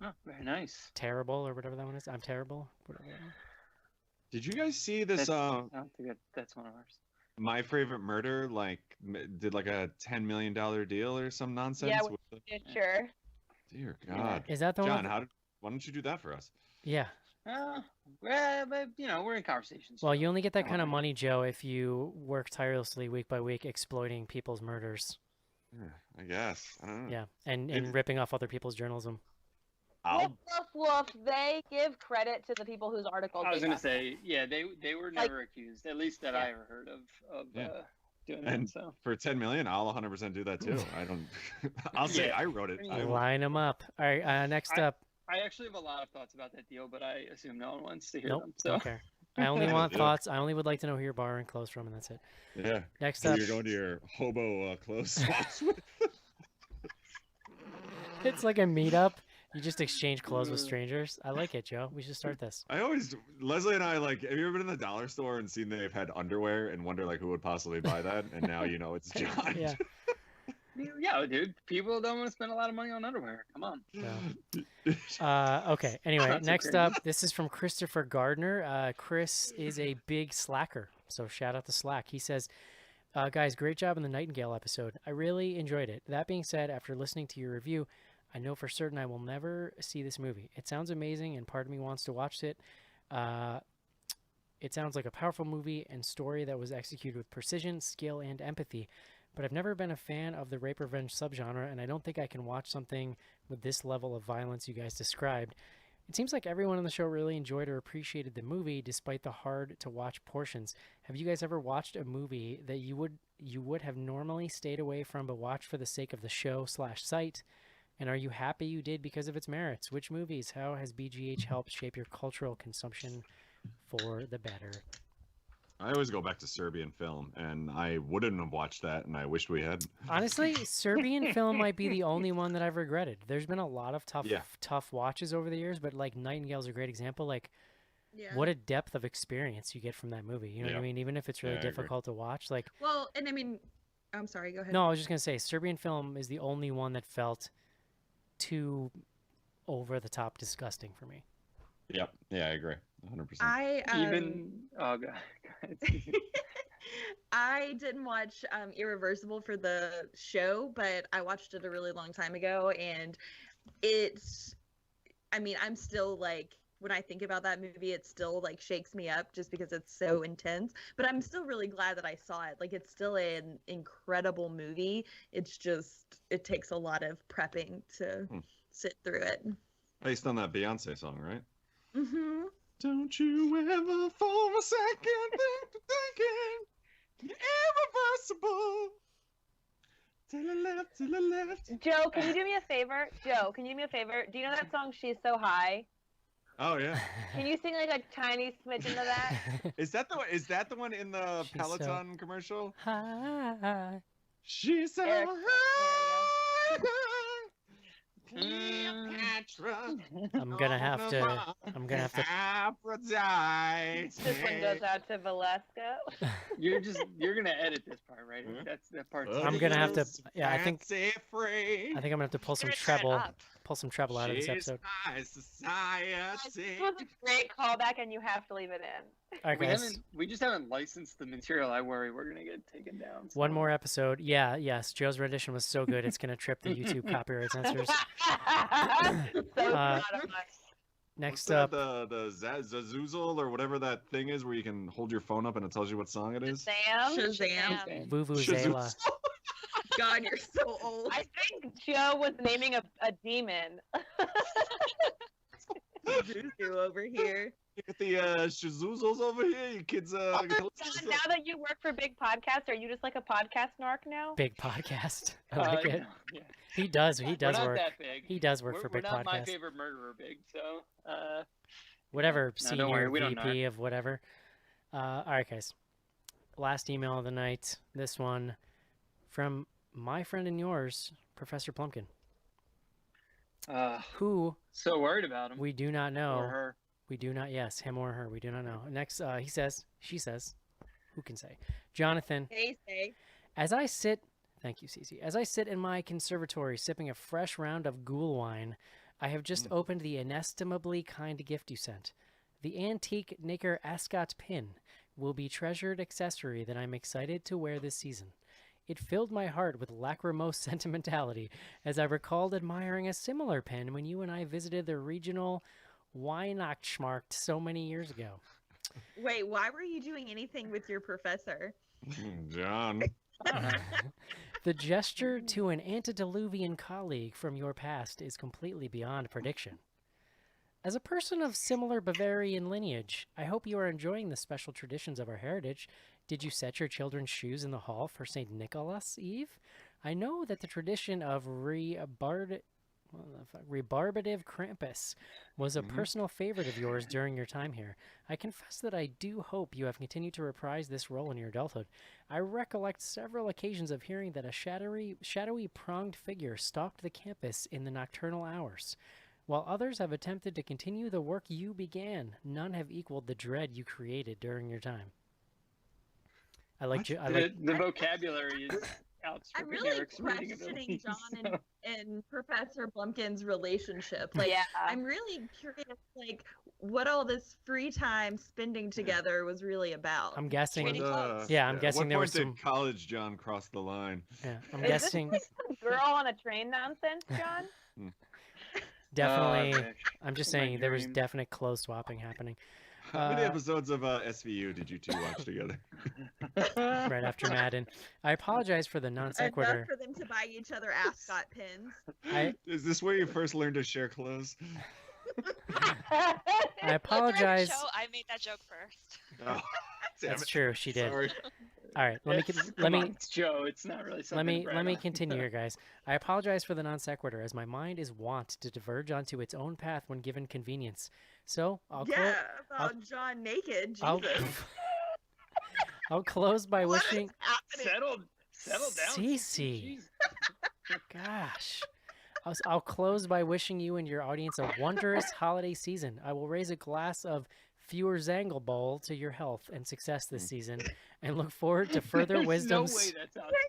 Oh, very nice.
Terrible or whatever that one is. I'm terrible. Whatever.
Did you guys see this?
I don't think that's one of ours.
My Favorite Murder did like a $10 million deal or some nonsense.
Yeah,
with the...
Yeah, sure.
Dear God.
Is that the
John,
one?
why don't you do that for us?
Yeah.
Well, but we're in conversations.
Well, you only get that kind of money, Joe, if you work tirelessly week by week exploiting people's murders.
Yeah, I guess. I don't know.
Yeah, and ripping off other people's journalism.
Woof, woof, woof. They give credit to the people whose articles.
I was
they
going to
got.
say, yeah, they were never accused, at least that I ever heard of doing
And
that. So
for $10 million, I'll 100% do that too. I don't. I'll say I wrote it.
Line them up. All right, next up.
I actually have a lot of thoughts about that deal, but I assume no one wants to hear
Nope,
them. So
don't care. I only want thoughts. I only would like to know who you're borrowing clothes from, and that's it.
Yeah.
Next
Who
up.
you're going to your hobo clothes swaps with.
It's like a meetup. You just exchange clothes with strangers. I like it, Joe. We should start this.
Leslie and I, have you ever been in the dollar store and seen they've had underwear and wonder who would possibly buy that? And now you know it's John.
Yeah.
Yeah, dude. People don't want to spend a lot of money on underwear. Come on.
Yeah. Okay. Anyway,
Not so
next
crazy.
up, this is from Christopher Gardner. Chris is a big slacker, so shout out to Slack. He says, guys, great job in the Nightingale episode. I really enjoyed it. That being said, after listening to your review, I know for certain I will never see this movie. It sounds amazing, and part of me wants to watch it. It sounds like a powerful movie and story that was executed with precision, skill, and empathy. But I've never been a fan of the rape revenge subgenre, and I don't think I can watch something with this level of violence you guys described. It seems like everyone on the show really enjoyed or appreciated the movie, despite the hard-to-watch portions. Have you guys ever watched a movie that you would have normally stayed away from but watched for the sake of the show/site? And are you happy you did because of its merits? Which movies? How has BGH helped shape your cultural consumption for the better?
I always go back to Serbian film, and I wouldn't have watched that, and I wished we had.
Honestly, Serbian film might be the only one that I've regretted. There's been a lot of tough watches over the years, but like Nightingale's a great example. Like, what a depth of experience you get from that movie. You know what I mean? Even if it's really difficult to watch. Like,
well, and I mean, I'm sorry. Go ahead.
No, I was just gonna say Serbian film is the only one that felt too over the top disgusting for me.
Yep. Yeah, I agree. 100%.
Oh god.
I didn't watch Irreversible for the show, but I watched it a really long time ago, and I'm still like, when I think about that movie, it still like shakes me up just because it's so intense. But I'm still really glad that I saw it. Like, it's still an incredible movie. It's just, it takes a lot of prepping to sit through it.
Based on that Beyonce song, right?
Mm-hmm.
Don't you ever for a second think thinking irreversible. To the left.
Joe, can you do me a favor? Do you know that song "She's So High"?
Oh yeah.
Can you sing like a tiny smidgen of that?
Is that the one in the
She's
Peloton commercial?
Hi.
She's so
Eric,
high. Can't
I'm gonna have to.
Aphrodite.
This one goes out to Velasco.
You're gonna edit this part, right?
Huh?
That's that part.
I'm gonna have to. Yeah, I think
Free.
I'm gonna have to pull some
You're gonna turn it
treble.
up.
Pull some treble out of this
She's
episode.
high society.
This was a great callback, and you have to leave it in.
All right,
We
guys.
just haven't licensed the material. I worry we're gonna get taken down.
One more episode. Yeah, yes. Joe's rendition was so good it's gonna trip the YouTube copyright censors.
So proud of us.
Next
What's
up,
that, the Zazoozle or whatever that thing is where you can hold your phone up and it tells you what song it is.
Sam.
Shazam.
Vuvuzela.
God, you're so old.
I think Joe was naming a demon.
Zuzu over here.
You get the Shazoozles over here, you kids.
John, now that you work for Big Podcast, are you just like a podcast narc now?
Big podcast. I like it.
No, yeah.
He does. He
We're
does
not
work.
that big.
He does work
We're,
for
we're
Big
not my
Podcast.
favorite murderer, Big. So,
Whatever,
No, don't
senior
worry, we don't
VP of whatever. All right, guys. Last email of the night. This one from my friend and yours, Professor Plumpkin, who
so worried about him.
we do not know.
Or her.
We do not. Yes, him or her. We do not know. Next, he says. She says. Who can say? Jonathan.
Hey, say.
As I sit, thank you, Cece. As I sit in my conservatory sipping a fresh round of ghoul wine, I have just opened the inestimably kind gift you sent. The antique Knicker Ascot pin will be treasured accessory that I'm excited to wear this season. It filled my heart with lachrymose sentimentality as I recalled admiring a similar pin when you and I visited the regional Weihnachtsmarkt so many years ago.
Wait, why were you doing anything with your professor?
John.
The gesture to an antediluvian colleague from your past is completely beyond prediction. As a person of similar Bavarian lineage, I hope you are enjoying the special traditions of our heritage. Did you set your children's shoes in the hall for St. Nicholas Eve? I know that the tradition of rebarbative Krampus was a personal favorite of yours during your time here. I confess that I do hope you have continued to reprise this role in your adulthood. I recollect several occasions of hearing that a shadowy pronged figure stalked the campus in the nocturnal hours. While others have attempted to continue the work you began, none have equaled the dread you created during your time. I like
The vocabulary is
I'm
outstripping
really
Eric's reading
questioning
abilities.
John and Professor Blumpkin's relationship. Like,
Yeah.
I'm really curious, like, what all this free time spending together was really about.
I'm guessing.
Trading clothes.
Yeah, I'm
At
guessing
what
there was
point
some.
did college John cross the line?
Yeah, I'm
Is
guessing.
this like some girl on a train nonsense, John?
Definitely.
Okay.
I'm just
my
saying there was
dream.
definite clothes swapping happening.
How many episodes of SVU did you two watch together?
Right after Madden. I apologize for the non
Enough
sequitur.
for them to buy each other ascot pins.
Is this where you first learned to share clothes?
I
On the
apologize.
show, I made that joke first.
Oh, damn
That's
it.
true. She did.
Sorry.
All right. Let me
Come on, it's Joe. It's not really something.
let me
to brag
let me
on.
continue here, guys. I apologize for the non sequitur, as my mind is wont to diverge onto its own path when given convenience. So I'll
Yeah, about John naked. Jesus.
I'll, I'll close by
What is
wishing.
happening?
Settle down.
Cece.
Jeez.
Gosh. I'll close by wishing you and your audience a wondrous holiday season. I will raise a glass of Fewer Zangle Bowl to your health and success this season, and look forward to further
There's
wisdoms.
No way that's how it's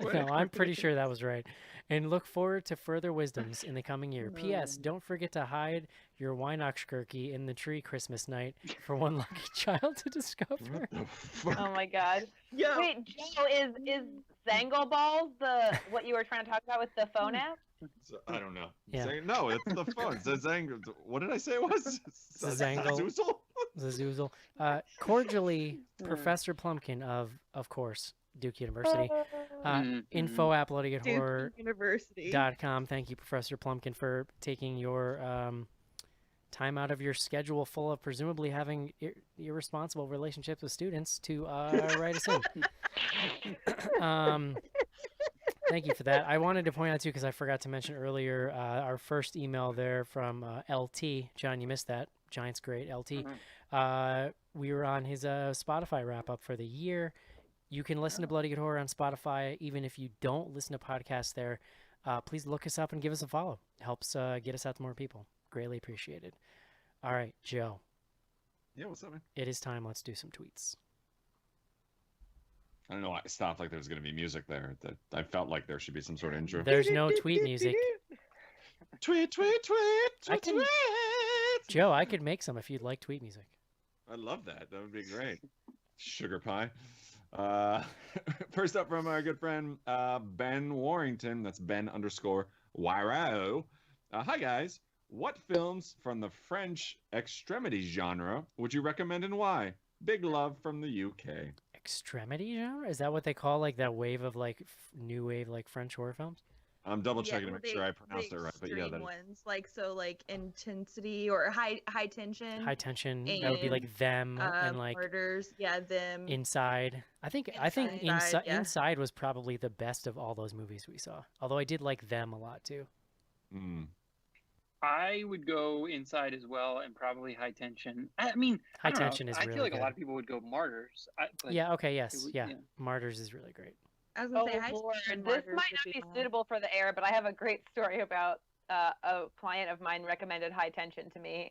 pronounced.
No, I'm pretty sure that was right. And look forward to further wisdoms in the coming year. P.S. Don't forget to hide your Weihnachtsgurke in the tree Christmas night for one lucky child to discover.
Oh my god.
Yo,
Wait, Joe, is Zangle Balls the what you were trying to talk about with the phone app?
So, I don't know.
Yeah.
No, it's the phone. What did I say it was?
Zazangle.
Zazoozle?
Zazoozle. Cordially, Professor Plumpkin of course, Duke University. Info at bloodygoodhorror.com.
Duke University.
Thank you, Professor Plumpkin, for taking your time out of your schedule full of presumably having irresponsible relationships with students to write us in. Thank you for that. I wanted to point out, too, because I forgot to mention earlier, our first email there from LT. John, you missed that. Giants great, LT. We were on his Spotify wrap-up for the year. You can listen to Bloody Good Horror on Spotify, even if you don't listen to podcasts there. please look us up and give us a follow. Helps get us out to more people. Greatly appreciated. All right, Joe.
Yeah, what's up, man?
It is time. Let's do some tweets.
I don't know why I stopped like there was going to be music there. That I felt like there should be some sort of intro.
There's no tweet music.
Tweet, tweet, tweet, tweet.
Joe, I could make some if you'd like tweet music.
I love that. That would be great. Sugar pie. First up from our good friend Ben Warrington. That's Ben_Wyro. Hi, guys. What films from the French extremity genre would you recommend and why? Big love from the UK.
Extremity genre? Is that what they call like that wave of like new wave like French horror films?
I'm double checking to make sure I pronounced it right, but yeah, that
ones like intensity or high tension.
High tension. That would be like Them and like
Murders. Yeah, Them.
Inside. I think Inside was probably the best of all those movies we saw. Although I did like Them a lot too.
I would go Inside as well, and probably High Tension. I mean,
High Tension is really
I feel like
good.
a lot of people would go Martyrs.
Yeah. Okay. Yes. Yeah. Martyrs is really great.
I was gonna say,
Lord, this might not be suitable for the air, but I have a great story about a client of mine recommended High Tension to me.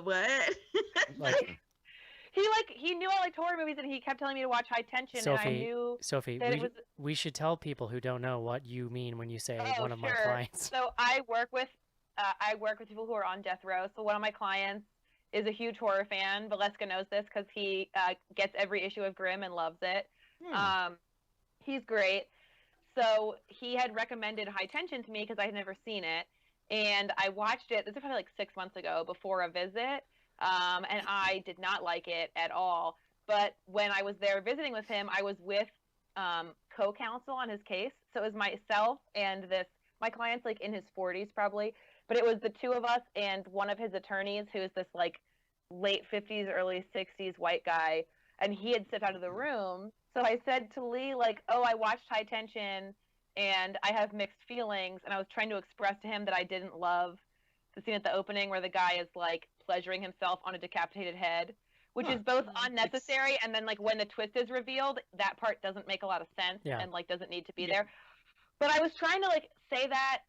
What?
He knew I liked horror movies, and he kept telling me to watch High Tension, and I knew
Sophie, we should tell people who don't know what you mean when you say one of my clients.
So I work with people who are on death row. So one of my clients is a huge horror fan. Valeska knows this because he gets every issue of Grimm and loves it. He's great. So he had recommended High Tension to me because I had never seen it, and I watched it. This was probably like 6 months ago before a visit. And I did not like it at all. But when I was there visiting with him, I was with co-counsel on his case. So it was myself and my client's like in his 40s probably, but it was the two of us and one of his attorneys who's this like late 50s, early 60s white guy. And he had stepped out of the room. So I said to Lee, like, oh, I watched High Tension and I have mixed feelings. And I was trying to express to him that I didn't love the scene at the opening where the guy is like pleasuring himself on a decapitated head, which is both unnecessary and then like when the twist is revealed, that part doesn't make a lot of sense and like doesn't need to be there. But I was trying to like say that,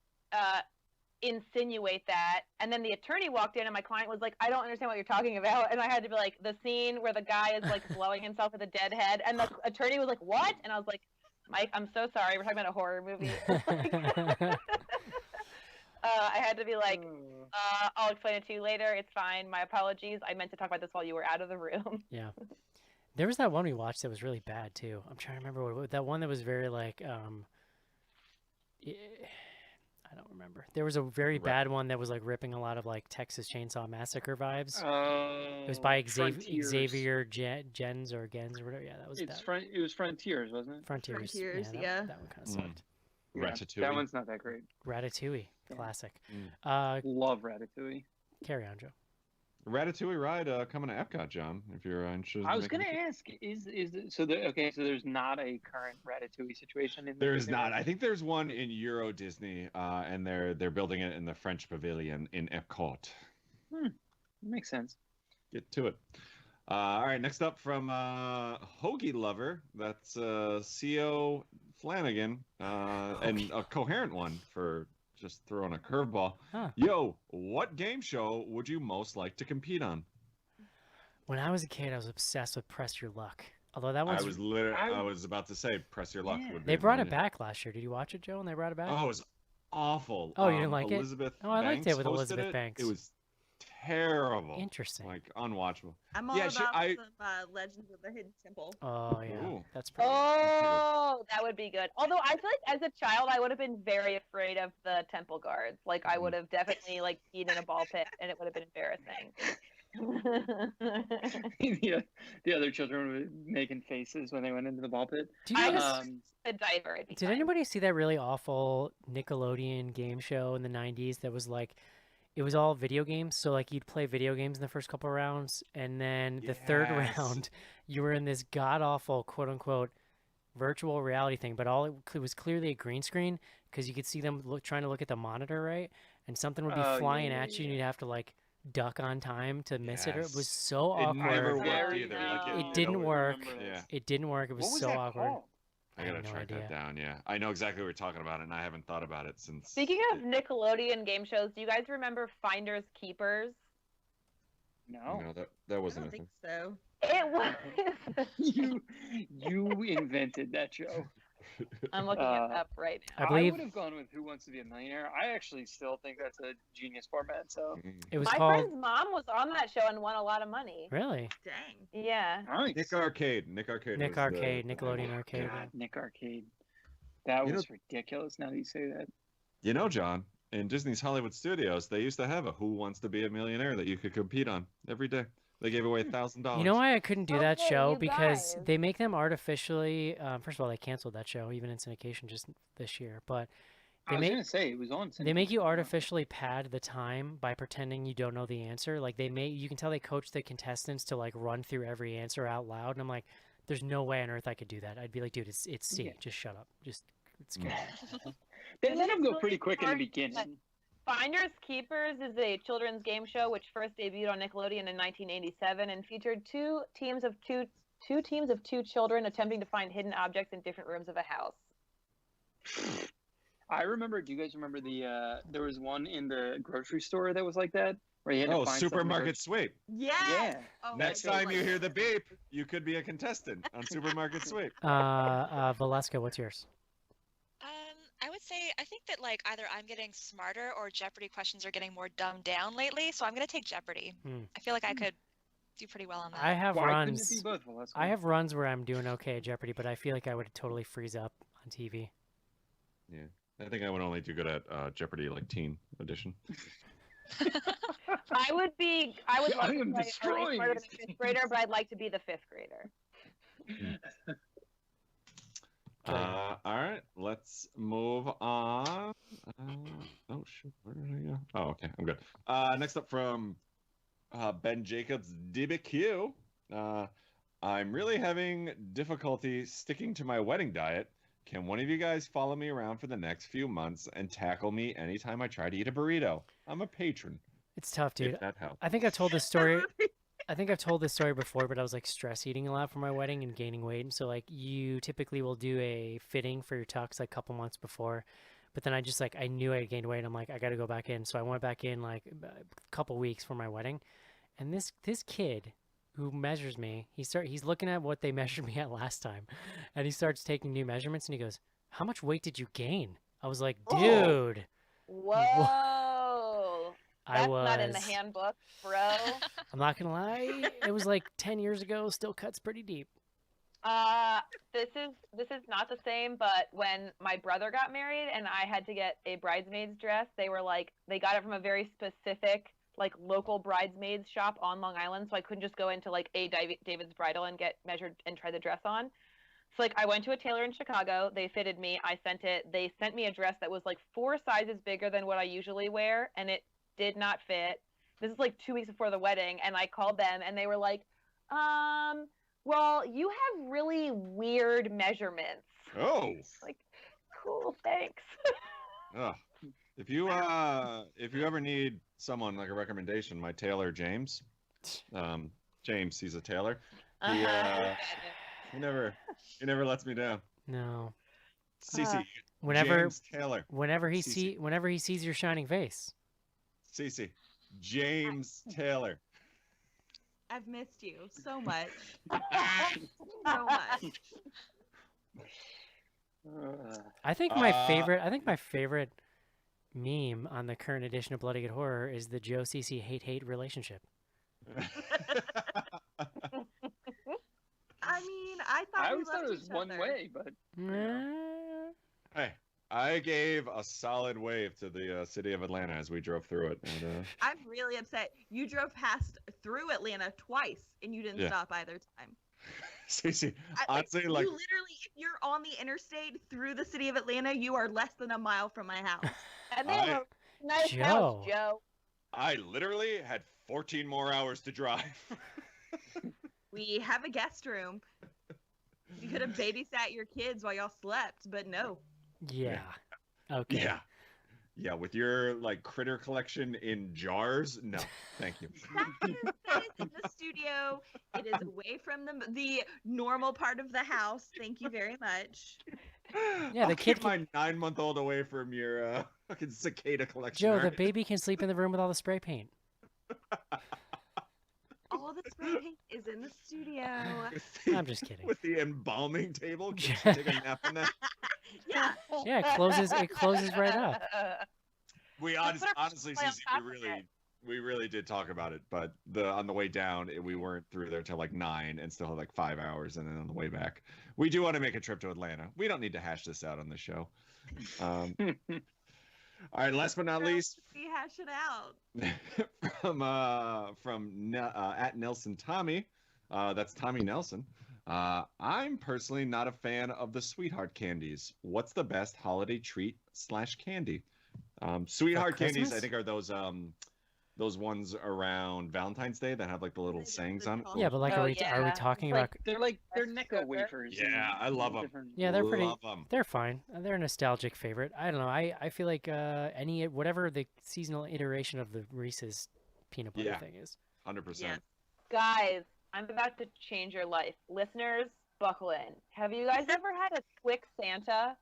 insinuate that, and then the attorney walked in and my client was like, I don't understand what you're talking about, and I had to be like, the scene where the guy is like blowing himself with a dead head, and the attorney was like, what? And I was like, Mike, I'm so sorry, we're talking about a horror movie. I had to be like, I'll explain it to you later. It's fine. My apologies. I meant to talk about this while you were out of the room.
Yeah. There was that one we watched that was really bad, too. I'm trying to remember what that one that was very, like, I don't remember. There was a very bad one that was, like, ripping a lot of, like, Texas Chainsaw Massacre vibes. It was by Xavier Gens or Gens or whatever. Yeah, that was bad.
It was Frontiers, wasn't it?
Frontiers,
yeah.
That one kind of sucked.
Ratatouille.
That one's not that great.
Ratatouille. Classic.
Love Ratatouille.
Carry on, Joe.
Ratatouille ride coming to Epcot, John. If you're interested.
I was going to ask, so there's not a current Ratatouille situation in
there? There is not. I think there's one in Euro Disney, and they're building it in the French Pavilion in Epcot.
Makes sense.
Get to it. All right, next up from Hoagie Lover. That's C.O. Flanagan, and a coherent one for just throwing a curveball. Yo, what game show would you most like to compete on?
When I was a kid, I was obsessed with Press Your Luck. Although that one,
I was about to say Press Your Luck. Would be
they brought it back last year. Did you watch it, Joe? When they brought it back?
Oh, it was awful.
Oh, you didn't like
Elizabeth
it? Oh, I liked it with
Banks
Elizabeth
hosted
Banks.
It was terrible.
Interesting.
Like unwatchable.
I'm all about some Legends of the Hidden Temple.
Oh yeah,
Ooh.
that's pretty.
Oh, that would be good. Although I feel like as a child I would have been very afraid of the temple guards. Like I would have definitely like peed in a ball pit, and it would have been embarrassing.
The other children were making faces when they went into the ball pit.
A diver.
Did anybody see that really awful Nickelodeon game show in the 90s that was like, it was all video games? So like you'd play video games in the first couple of rounds, and then the third round you were in this god-awful quote-unquote virtual reality thing, but all it was clearly a green screen because you could see them trying to look at the monitor, right? And something would be flying at you and you'd have to like duck on time to miss it. It was so awkward.
It never worked either.
It didn't work. It didn't work. It was so awkward.
I
have
gotta
no
track
idea.
that down. Yeah, I know exactly what we're talking about, and I haven't thought about it since.
Speaking of Nickelodeon game shows, do you guys remember Finders Keepers?
No.
No, that
I
wasn't
don't
a
think
thing.
so.
It was.
You invented that show.
I'm looking it up right now.
I believe
would have gone with Who Wants to Be a Millionaire. I actually still think that's a genius format. So
it was
My
called.
friend's mom was on that show and won a lot of money.
Really?
Dang.
Yeah.
nice.
Nick Arcade. Nick Arcade.
Nick
was
Arcade,
the
Nickelodeon
name.
Arcade.
God, Nick Arcade. That
You
was ridiculous. Now that you say that.
You know, John, in Disney's Hollywood Studios, they used to have a Who Wants to Be a Millionaire that you could compete on every day. They gave away $1,000.
You know why I couldn't do that
Okay,
show?
you
Because
guys.
they make them artificially. First of all, they canceled that show, even in syndication, just this year. But
I
they
was
make
gonna say it was on.
they make you
syndication.
artificially pad the time by pretending you don't know the answer. Like you can tell they coach the contestants to like run through every answer out loud, and I'm like, there's no way on earth I could do that. I'd be like, dude, it's C.
Yeah.
Just shut up. Just it's good.
They
Isn't
let
it
him go
really
pretty quick in the
hard?
beginning.
Finders Keepers is a children's game show which first debuted on Nickelodeon in 1987 and featured two teams of two children attempting to find hidden objects in different rooms of a house.
I remember. Do you guys remember there was one in the grocery store that was like that, where you had to
Oh,
find stuff in the
Supermarket Sweep.
Yeah.
Yeah.
Oh,
Next
my
time you
God.
hear the beep, you could be a contestant on Supermarket Sweep.
Valeska, what's yours?
I would say I think that like either I'm getting smarter or Jeopardy questions are getting more dumbed down lately. So I'm gonna take Jeopardy. I feel like I could do pretty well on that.
I have
Why couldn't it
runs.
be both, Valeska?
I have runs where I'm doing okay at Jeopardy, but I feel like I would totally freeze up on TV.
Yeah, I think I would only do good at Jeopardy, like Teen Edition.
I would
I
love to
am
play
destroying
smarter than
this
a fifth grader, but I'd like to be the fifth grader.
All right, let's move on. Oh shoot, where did I go? Oh, okay, I'm good. Next up from Ben Jacobs, DBQ. I'm really having difficulty sticking to my wedding diet. Can one of you guys follow me around for the next few months and tackle me anytime I try to eat a burrito? I'm a patron.
It's tough, dude.
If that helps.
I think I've told this story. I think I've told this story before, but I was like stress eating a lot for my wedding and gaining weight. And so like you typically will do a fitting for your tux like a couple months before, but then I knew I had gained weight. I'm like, I got to go back in. So I went back in like a couple weeks for my wedding, and this kid who measures me, he's looking at what they measured me at last time, and he starts taking new measurements, and he goes, "How much weight did you gain?" I was like, "Dude."
Whoa. That's not in the handbook, bro.
I'm not gonna lie, it was like 10 years ago. Still cuts pretty deep.
This is not the same, but when my brother got married and I had to get a bridesmaid's dress, they got it from a very specific like local bridesmaids shop on Long Island, so I couldn't just go into like a David's Bridal and get measured and try the dress on. So like I went to a tailor in Chicago, they fitted me, I sent it, they sent me a dress that was like 4 sizes bigger than what I usually wear, and it did not fit. This is like 2 weeks before the wedding, and I called them and they were like, well, you have really weird measurements.
Oh.
Like, cool, thanks.
Ugh. If you ever need someone like a recommendation, my tailor James, he's a tailor. He never lets me down.
No.
Cece.
Whenever he
Cece.
sees your shining face.
Cece. James Taylor.
I've missed you so much. So much.
I think my favorite meme on the current edition of Bloody Good Horror is the Joe Cece hate relationship.
I mean, I
always thought it was one way, but
Hey, I gave a solid wave to the city of Atlanta as we drove through it. And,
I'm really upset. You drove through Atlanta twice, and you didn't stop either time.
Cece, honestly,
you literally, if you're on the interstate through the city of Atlanta, you are less than a mile from my house.
And they have a nice house, Joe.
I literally had 14 more hours to drive.
We have a guest room. You could have babysat your kids while y'all slept, but no.
Yeah. Okay.
Yeah, with your like critter collection in jars, no, thank you.
That is in the studio. It is away from the normal part of the house. Thank you very much.
Yeah,
I'll
the kid
keep my 9-month-old away from your fucking cicada collection.
Joe, the
alright?
baby can sleep in the room with all the spray paint.
All the spray paint is in the studio.
I'm just kidding.
With the embalming table, can she take a nap in that?
Yeah.
Yeah, it closes right up.
We
Just put a
honestly,
play on
Cece,
top of it.
we really did talk about it, but on the way down, we weren't through there till like 9 and still had like 5 hours, and then on the way back, we do want to make a trip to Atlanta. We don't need to hash this out on the show. All right, last but not least,
We hash it out.
from at Nelson Tommy, that's Tommy Nelson. I'm personally not a fan of the sweetheart candies. What's the best holiday treat / candy? Sweetheart candies, I think, are those ones around Valentine's Day that have like the little sayings on it.
Yeah, but like,
Oh,
are we
yeah.
talking
It's
about?
They're
That's
Necco
sugar.
wafers.
Yeah, I love 'em.
different-
Yeah, they're pretty.
Love 'em.
They're fine. They're a nostalgic favorite. I don't know. I feel like whatever the seasonal iteration of the Reese's peanut butter
Yeah.
thing is.
100%.
Yes.
Guys, I'm about to change your life. Listeners, buckle in. Have you guys ever had a Twix Santa?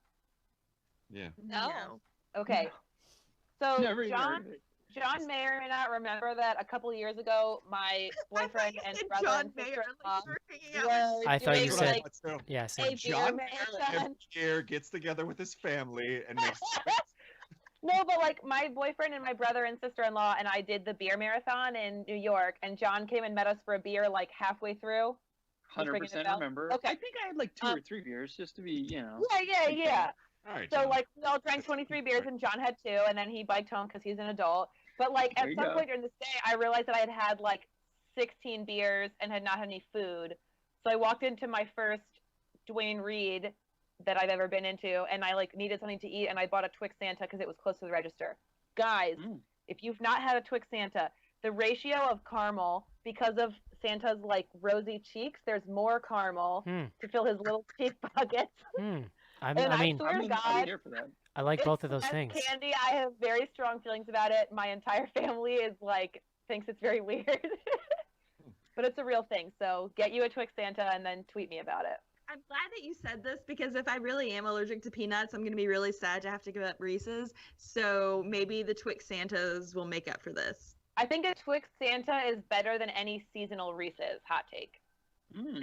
Yeah.
No.
Okay. So
Never even
John
heard of it.
John may or may not remember that a couple of years ago, my boyfriend and brother
John
and
Mayer,
sister-in-law
like, you were hanging out with
I thought you
doing,
said-
like,
Yeah,
a
same.
beer
John Mayer
marathon.
every year gets together with his family and makes.
No, but like my boyfriend and my brother and sister-in-law and I did the beer marathon in New York, and John came and met us for a beer like halfway through. Just ringing a
100%
bell?
remember.
Okay.
I think I had like 2 or 3 beers just to be,
Yeah,
like
yeah.
All right.
So
John.
like we all drank 23 beers and John had 2, and then he biked home because he's an adult. But like
There
at
you
some
go.
point during this day, I realized that I had had like 16 beers and had not had any food. So I walked into my first Dwayne Reed that I've ever been into, and I like needed something to eat, and I bought a Twix Santa because it was close to the register. Guys, if you've not had a Twix Santa, the ratio of caramel, because of Santa's like rosy cheeks, there's more caramel to fill his little cheek pockets.
And
I
I mean,
swear to
I'm
God,
here for that.
I like
it's
both of those
best
things.
candy. I have very strong feelings about it. My entire family is like thinks it's very weird, but it's a real thing. So get you a Twix Santa and then tweet me about it.
I'm glad that you said this because if I really am allergic to peanuts, I'm going to be really sad to have to give up Reese's. So maybe the Twix Santas will make up for this.
I think a Twix Santa is better than any seasonal Reese's. Hot take.
Dang.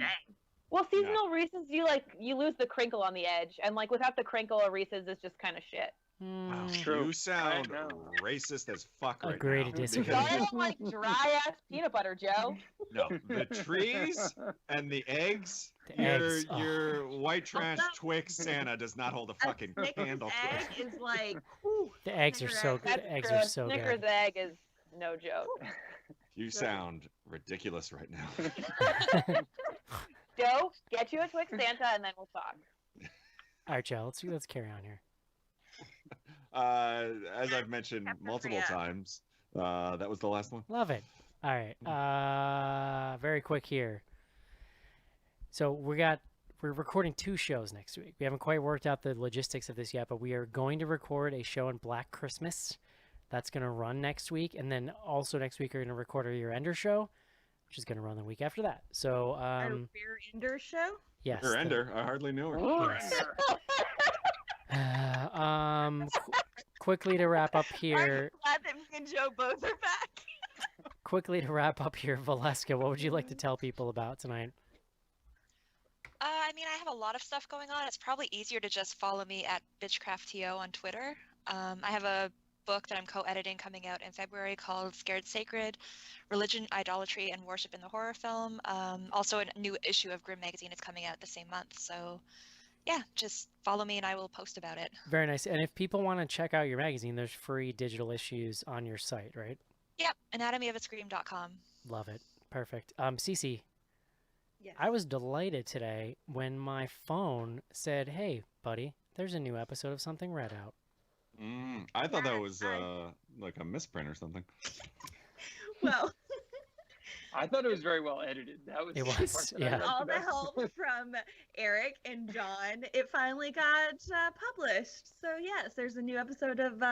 Well, seasonal Reese's, you lose the crinkle on the edge, and like without the crinkle, a Reese's is just kind of shit.
Wow,
True.
you sound
I know.
racist as fuck right
Agree
now.
to disagree.
because-
I don't like dry ass peanut butter, Joe.
No, the trees and the eggs.
The eggs,
Your white trash
Also-
Twix Santa does not hold a
A
fucking
Snickers
candle to
egg
it.
is like, whew,
The eggs are
Snickers
so
egg.
good.
That's
The eggs
true.
are so
Snickers
good.
egg is no joke.
You sound ridiculous right now.
Joe, get you a Twix Santa, and then we'll talk.
All right, Joe. Let's carry on here.
As I've mentioned multiple times, that was the last one.
Love it. All right. Very quick here. So we're recording 2 shows next week. We haven't quite worked out the logistics of this yet, but we are going to record a show on Black Christmas. That's going to run next week, and then also next week we're going to record our year-ender show, which is going to run the week after that. So,
our beer ender show.
yes.
Her ender, I hardly knew her.
Yes. Quickly to wrap up
Are
here.
you glad that me and Joe both are back?
Quickly to wrap up here, Valeska, what would you like to tell people about tonight?
I mean, I have a lot of stuff going on. It's probably easier to just follow me at BitchcraftTO on Twitter. I have a book that I'm co-editing coming out in February called Scared Sacred, Religion, Idolatry, and Worship in the Horror Film. Also a new issue of Grim Magazine is coming out the same month. So yeah, just follow me and I will post about it.
Very nice. And if people want to check out your magazine, there's free digital issues on your site, right?
Yep, anatomyofaScream.com.
Love it. Perfect. Cece,
Yes.
I was delighted today when my phone said, "Hey, buddy, there's a new episode of Something Red out."
I thought that
Yeah,
was like a misprint or something.
Well,
I thought it was very well edited. That was
It
the
was,
part that I
yeah.
liked
All the
about it.
help from Eric and John, it finally got published. So yes, there's a new episode of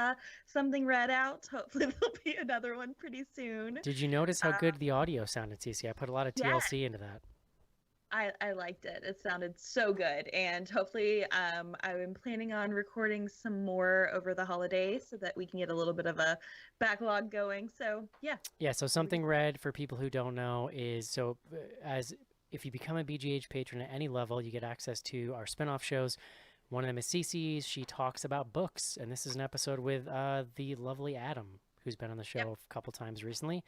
Something Read Out. Hopefully there'll be another one pretty soon.
Did you notice how good the audio sounded, Cece? I put a lot of
yeah.
TLC into that.
I liked it. It sounded so good. And hopefully I'm planning on recording some more over the holidays so that we can get a little bit of a backlog going. So yeah.
Yeah, so Something Red, for people who don't know, is so as if you become a BGH patron at any level, you get access to our spin-off shows. One of them is Cece's. She talks about books, and this is an episode with the lovely Adam, who's been on the show a couple times recently,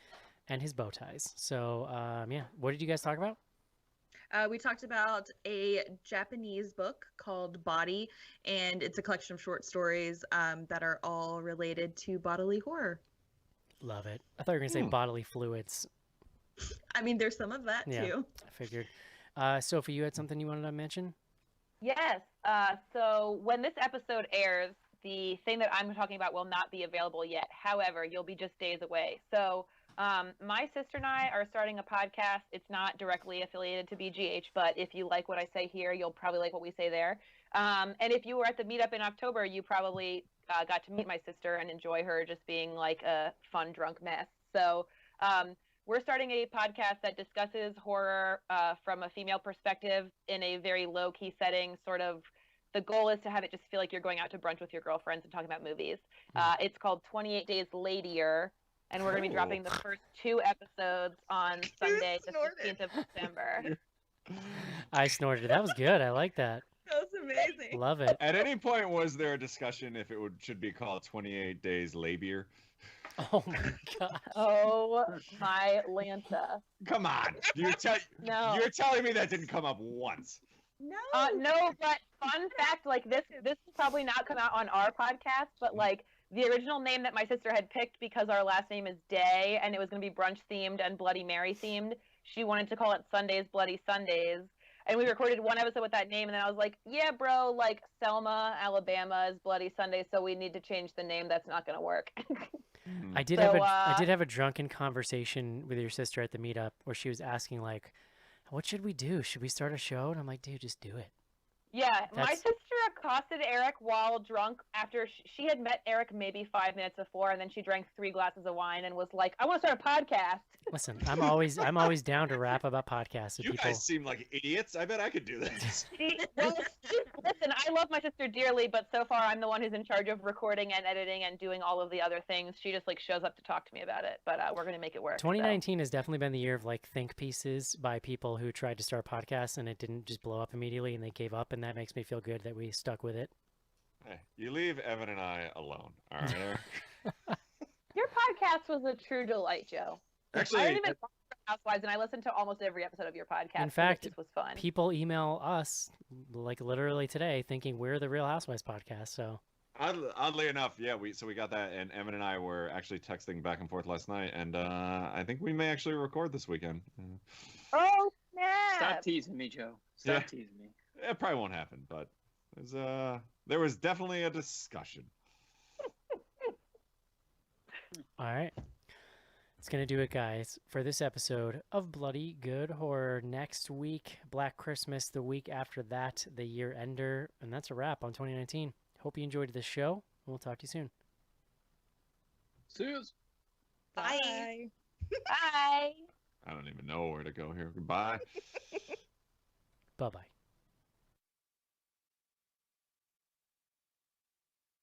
and his bow ties. So yeah, what did you guys talk about?
We talked about a Japanese book called Body, and it's a collection of short stories that are all related to bodily horror.
Love it. I thought you were going to say bodily fluids.
I mean, there's some of that too.
I figured. Sophie, you had something you wanted to mention?
Yes. So when this episode airs, the thing that I'm talking about will not be available yet. However, you'll be just days away. So my sister and I are starting a podcast. It's not directly affiliated to BGH, but if you like what I say here, you'll probably like what we say there. And if you were at the meetup in October, you probably got to meet my sister and enjoy her just being like a fun drunk mess. So we're starting a podcast that discusses horror from a female perspective in a very low-key setting. Sort of the goal is to have it just feel like you're going out to brunch with your girlfriends and talking about movies. It's called 28 Days Ladier. And we're going to be dropping the first 2 episodes on Sunday, the 15th of December.
I snorted. That was good. I like that.
That was amazing.
Love it.
At any point, was there a discussion if it should be called 28 Days Labier?
Oh my god.
Oh my Lanta.
Come on. You're telling me that didn't come up once.
No.
No, but fun fact, like this will probably not come out on our podcast, but like the original name that my sister had picked, because our last name is Day and it was going to be brunch themed and Bloody Mary themed, she wanted to call it Sundays Bloody Sundays. And we recorded one episode with that name, and then I was like, yeah, bro, like Selma, Alabama is Bloody Sunday, so we need to change the name. That's not going to work.
I did have a drunken conversation with your sister at the meetup where she was asking, like, what should we do? Should we start a show? And I'm like, dude, just do it.
Yeah, my sister accosted Eric while drunk after she had met Eric maybe 5 minutes before, and then she drank 3 glasses of wine and was like, I want to start a podcast.
Listen, I'm always down to rap about podcasts with
You
people.
guys seem like idiots. I bet I could do this.
Listen, I love my sister dearly, but so far I'm the one who's in charge of recording and editing and doing all of the other things. She just like shows up to talk to me about it, but we're going to make it work.
2019 has definitely been the year of like think pieces by people who tried to start podcasts and it didn't just blow up immediately and they gave up, and that makes me feel good that we stuck with it.
Hey, you leave Evan and I alone. All right, Eric?
Your podcast was a true delight, Joe.
Actually,
I didn't even watch Housewives, and I listened to almost every episode of your podcast.
In fact,
it just was fun.
People email us like literally today thinking we're the Real Housewives podcast. So
oddly enough, yeah, we got that, and Evan and I were actually texting back and forth last night, and I think we may actually record this weekend.
Oh snap!
Stop teasing me, Joe. Stop teasing me.
It probably won't happen, but there was definitely a discussion.
all right. It's going to do it, guys, for this episode of Bloody Good Horror. Next week, Black Christmas. The week after that, the year ender. And that's a wrap on 2019. Hope you enjoyed this show. We'll talk to you soon.
See you.
Bye.
Bye.
I don't even know where to go here. Goodbye.
Bye-bye.